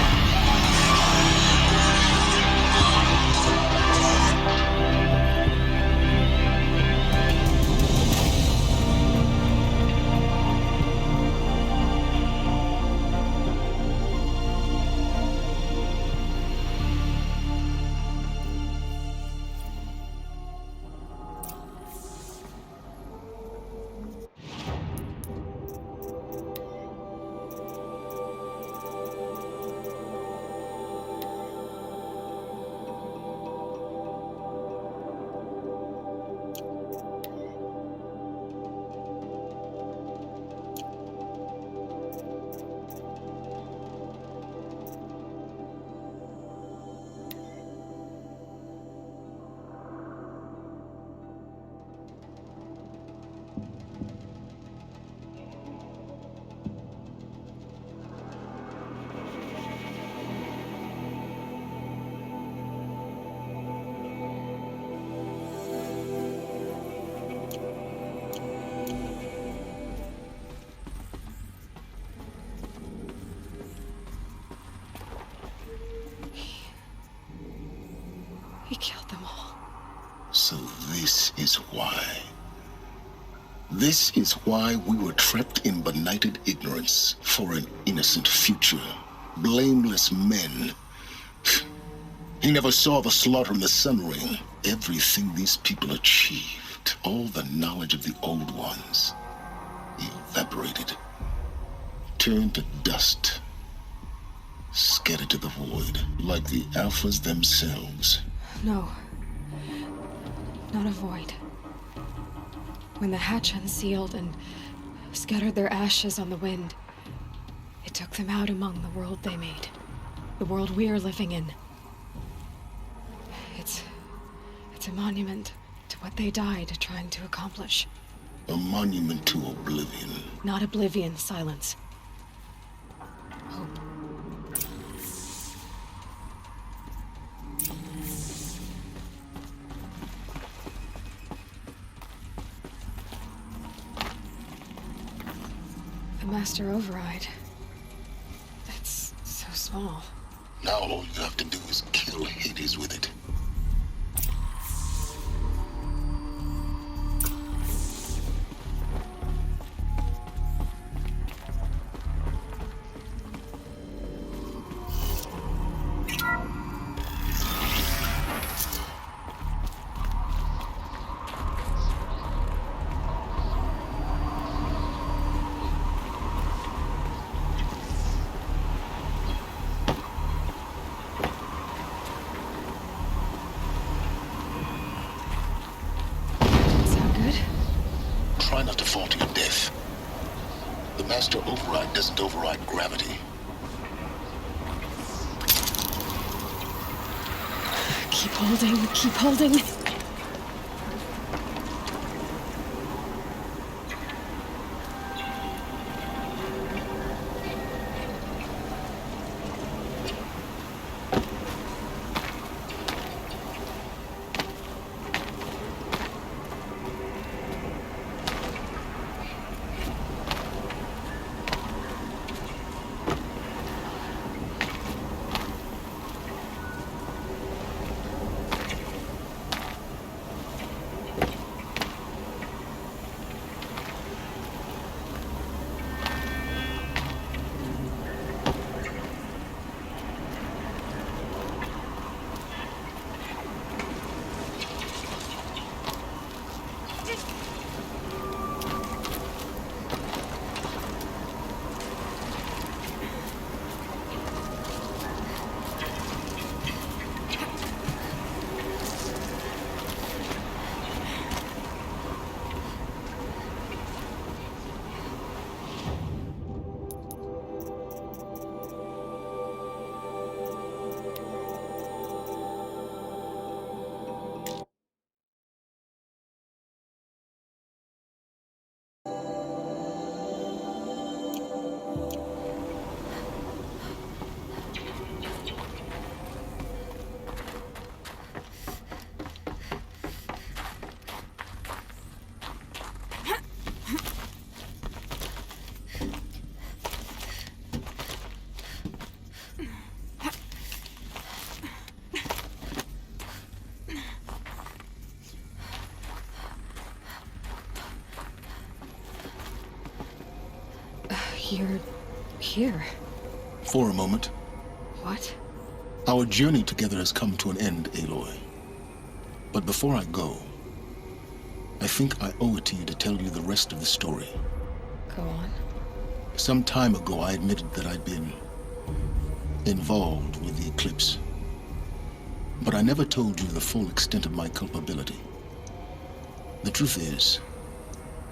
He killed them all. So this is why. This is why we were trapped in benighted ignorance for an innocent future. Blameless men. He never saw the slaughter in the Sun Ring. Everything these people achieved, all the knowledge of the old ones, evaporated, turned to dust, scattered to the void, like the Alphas themselves. No. Not a void. When the hatch unsealed and scattered their ashes on the wind, it took them out among the world they made. The world we're living in. It's a monument to what they died trying to accomplish. A monument to oblivion. Not oblivion, Silence. Hope. Master Override. It's so small. Now all you have to do is kill Hades with it. Try not to fall to your death. The Master Override doesn't override gravity. Keep holding, keep holding. You're here. For a moment. What? Our journey together has come to an end, Aloy. But before I go, I think I owe it to you to tell you the rest of the story. Go on. Some time ago, I admitted that I'd been involved with the eclipse. But I never told you the full extent of my culpability. The truth is,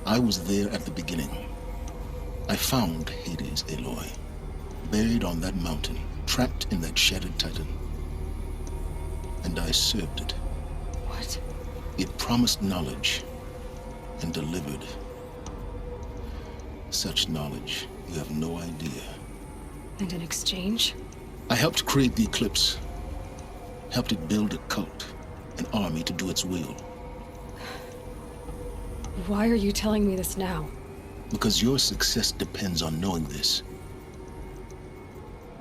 I was there at the beginning. I found Hades, Aloy, buried on that mountain, trapped in that shattered titan. And I served it. What? It promised knowledge and delivered. Such knowledge, you have no idea. And in exchange? I helped create the eclipse. Helped it build a cult, an army to do its will. Why are you telling me this now? Because your success depends on knowing this.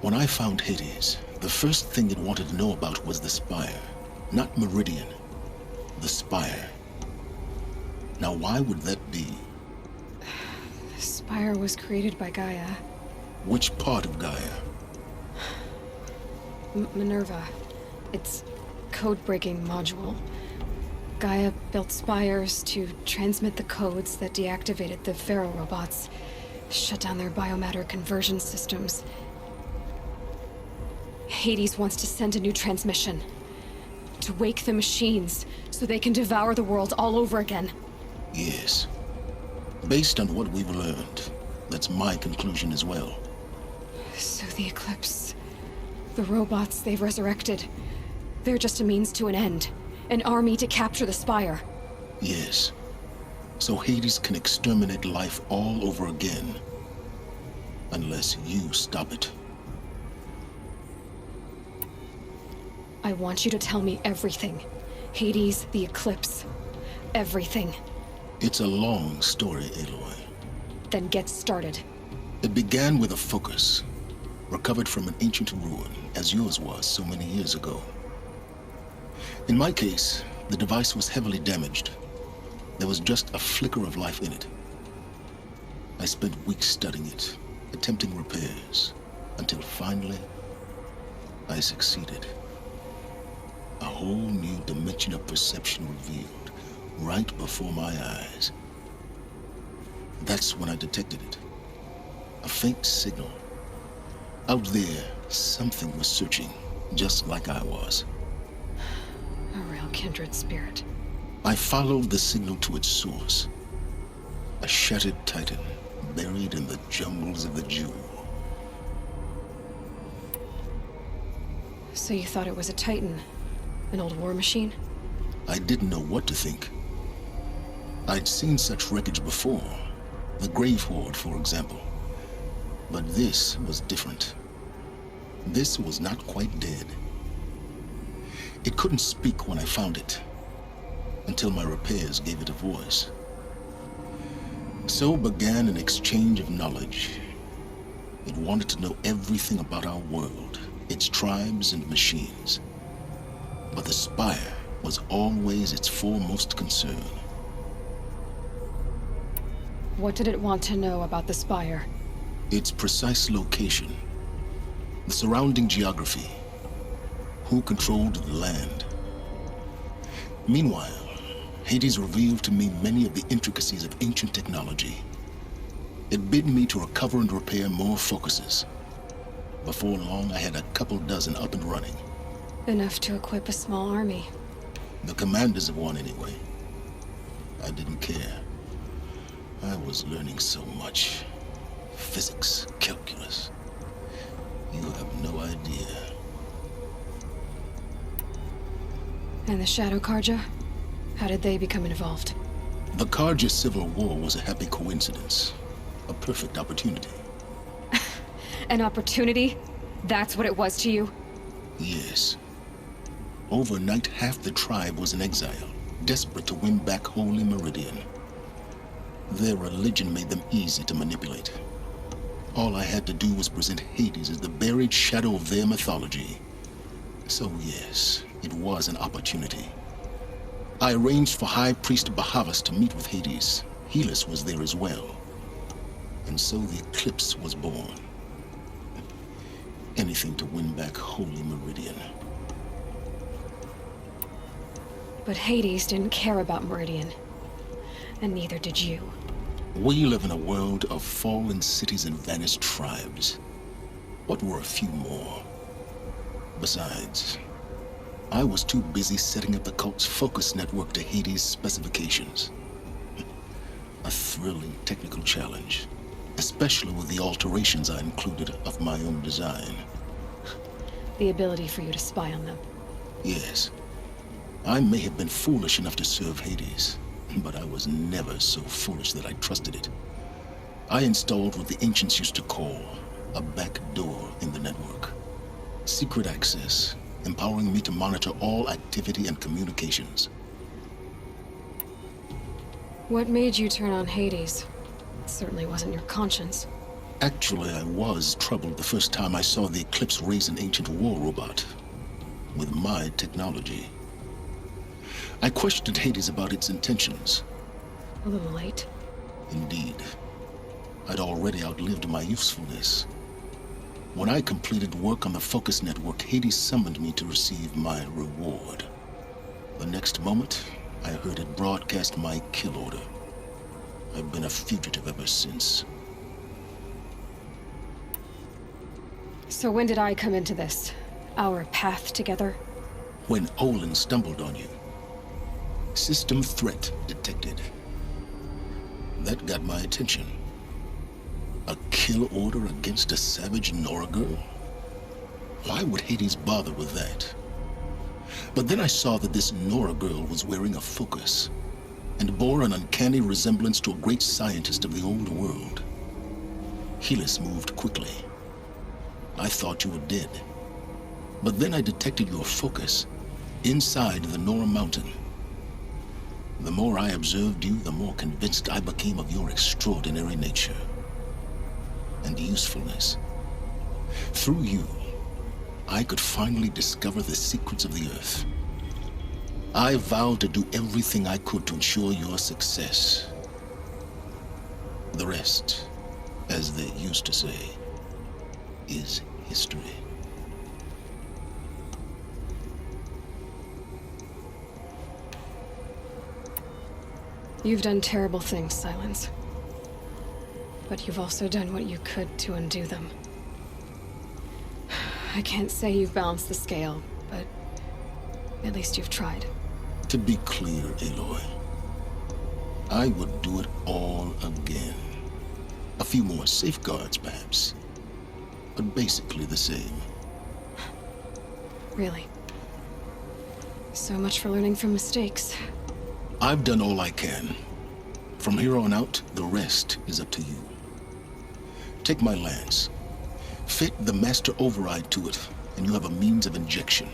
When I found Hades, the first thing it wanted to know about was the Spire. Not Meridian. The Spire. Now why would that be? The Spire was created by Gaia. Which part of Gaia? Minerva. Its code-breaking module. Gaia built spires to transmit the codes that deactivated the Pharaoh robots, shut down their biomatter conversion systems. Hades wants to send a new transmission. To wake the machines, so they can devour the world all over again. Yes. Based on what we've learned, that's my conclusion as well. So the Eclipse, the robots they've resurrected, they're just a means to an end. An army to capture the Spire. Yes. So Hades can exterminate life all over again. Unless you stop it. I want you to tell me everything. Hades, the Eclipse. Everything. It's a long story, Aloy. Then get started. It began with a focus, recovered from an ancient ruin, as yours was so many years ago. In my case, the device was heavily damaged. There was just a flicker of life in it. I spent weeks studying it, attempting repairs, until finally, I succeeded. A whole new dimension of perception revealed, right before my eyes. That's when I detected it. A faint signal. Out there, something was searching, just like I was. A real kindred spirit. I followed the signal to its source. A shattered titan, buried in the jungles of the Jewel. So you thought it was a titan? An old war machine? I didn't know what to think. I'd seen such wreckage before. The Grave Horde, for example. But this was different. This was not quite dead. It couldn't speak when I found it, until my repairs gave it a voice. So began an exchange of knowledge. It wanted to know everything about our world, its tribes and machines. But the Spire was always its foremost concern. What did it want to know about the Spire? Its precise location, the surrounding geography, who controlled the land. Meanwhile, Hades revealed to me many of the intricacies of ancient technology. It bid me to recover and repair more focuses. Before long, I had a couple dozen up and running. Enough to equip a small army. The commanders of one, anyway. I didn't care. I was learning so much. Physics, calculus. You have no idea. And the Shadow Karja? How did they become involved? The Karja Civil War was a happy coincidence. A perfect opportunity. An opportunity? That's what it was to you? Yes. Overnight, half the tribe was in exile, desperate to win back Holy Meridian. Their religion made them easy to manipulate. All I had to do was present Hades as the buried shadow of their mythology. So yes, it was an opportunity. I arranged for High Priest Bahavas to meet with Hades. Helis was there as well. And so the eclipse was born. Anything to win back Holy Meridian. But Hades didn't care about Meridian. And neither did you. We live in a world of fallen cities and vanished tribes. What were a few more? Besides, I was too busy setting up the cult's focus network to Hades' specifications. A thrilling technical challenge, especially with the alterations I included of my own design. The ability for you to spy on them. Yes. I may have been foolish enough to serve Hades, but I was never so foolish that I trusted it. I installed what the ancients used to call a back door in the network. Secret access, empowering me to monitor all activity and communications. What made you turn on Hades? It certainly wasn't your conscience. Actually, I was troubled the first time I saw the Eclipse raise an ancient war robot. With my technology. I questioned Hades about its intentions. A little late. Indeed. I'd already outlived my usefulness. When I completed work on the Focus Network, Hades summoned me to receive my reward. The next moment, I heard it broadcast my kill order. I've been a fugitive ever since. So when did I come into this? Our path together? When Olin stumbled on you. System threat detected. That got my attention. A kill order against a savage Nora girl? Why would Hades bother with that? But then I saw that this Nora girl was wearing a focus, and bore an uncanny resemblance to a great scientist of the old world. Helis moved quickly. I thought you were dead. But then I detected your focus inside the Nora mountain. The more I observed you, the more convinced I became of your extraordinary nature. and usefulness. Through you, I could finally discover the secrets of the Earth. I vowed to do everything I could to ensure your success. The rest, as they used to say, is history. You've done terrible things, Silence. But you've also done what you could to undo them. I can't say you've balanced the scale, but at least you've tried. To be clear, Aloy, I would do it all again. A few more safeguards, perhaps, but basically the same. Really? So much for learning from mistakes. I've done all I can. From here on out, the rest is up to you. Take my lance. Fit the master override to it, and you have a means of injection.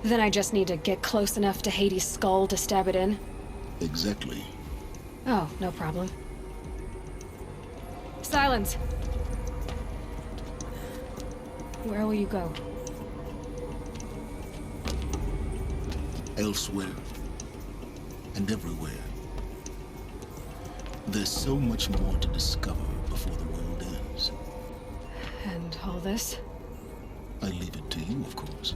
Then I just need to get close enough to Hades' skull to stab it in? Exactly. Oh, no problem. Silence! Where will you go? Elsewhere. And everywhere. There's so much more to discover before the world ends. And all this? I leave it to you, of course.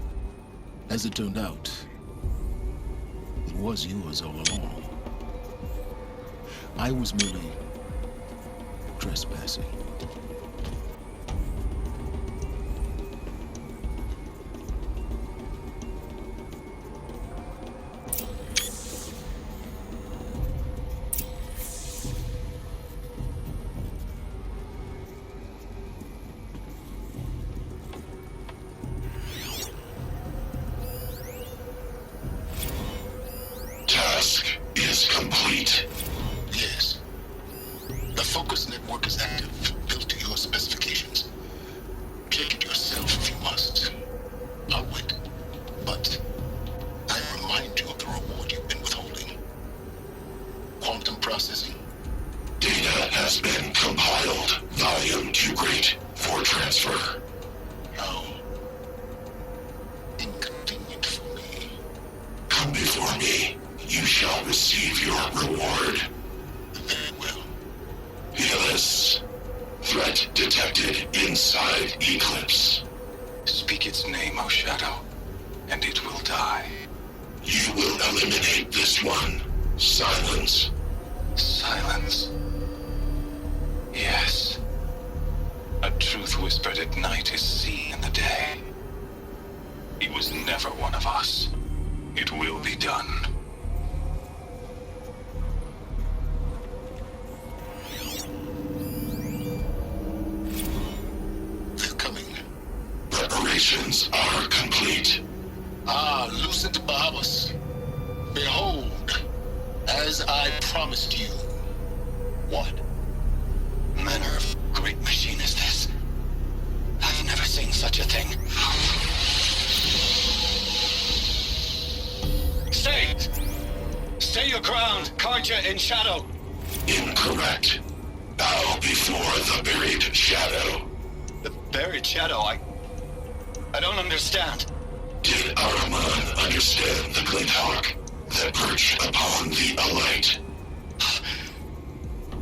As it turned out, it was yours all along. I was merely trespassing. Task is complete. Yes. The focus network is active, built to your specifications. Check it yourself if you must. I'll wait. But I remind you of the reward you've been withholding. Quantum processing. Data has been compiled. Volume too great for transfer. How inconvenient for me. Come before me. You shall receive your reward. Very well. Helis. Threat detected inside Eclipse. Speak its name, O Shadow, and it will die. You will eliminate this one. Silence. Silence. Yes. A truth whispered at night is seen in the day. He was never one of us. It will be done. They're coming. Preparations are complete. Ah, lucid Bahabas. Behold, as I promised you. What manner of great machine is this? I've never seen such a thing. Stay! Stay your ground, Karja in Shadow! Incorrect. Bow before the buried shadow. The buried shadow, I don't understand. Did Araman understand the glint hawk that perched upon the alight?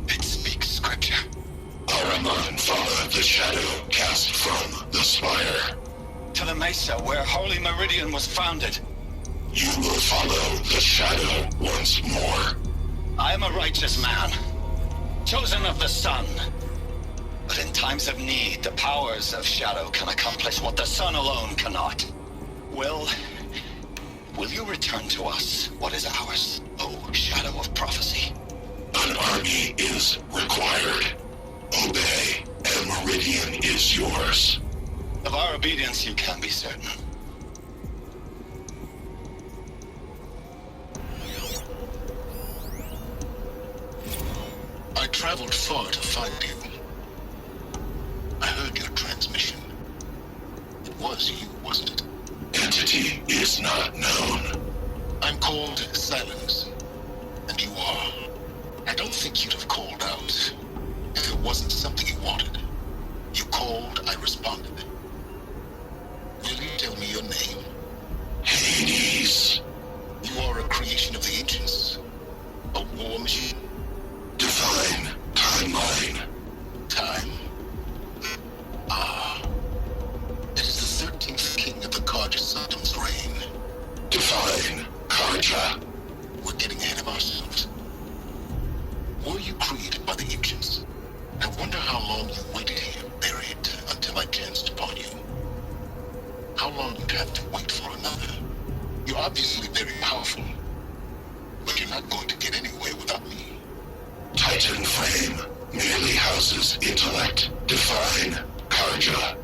It speaks scripture. Araman followed the shadow cast from the spire. To the mesa where Holy Meridian was founded. You will follow the shadow once more. I am a righteous man, chosen of the sun. But in times of need, the powers of shadow can accomplish what the sun alone cannot. Will you return to us what is ours, O Shadow of Prophecy? An army is required. Obey, and Meridian is yours. Of our obedience you can be certain. I traveled far to find you. I heard your transmission. It was you, wasn't it? Entity is not known. I'm called Silence, and you are. I don't think you'd have called out if it wasn't something you wanted. called, I responded. Will you tell me your name? Hades. You are a creation of the ancients. A war machine. Divine timeline. Time. Ah. It is the 13th king of the Karja Sultan's reign. Divine Karja. We're getting ahead of ourselves. Were you created by the ancients? I wonder how long you waited here, buried, until I chanced upon you. How long you'd have to wait for another. You're obviously very powerful, but you're not going to get anywhere without me. Titan Flame merely houses intellect. Divine Karja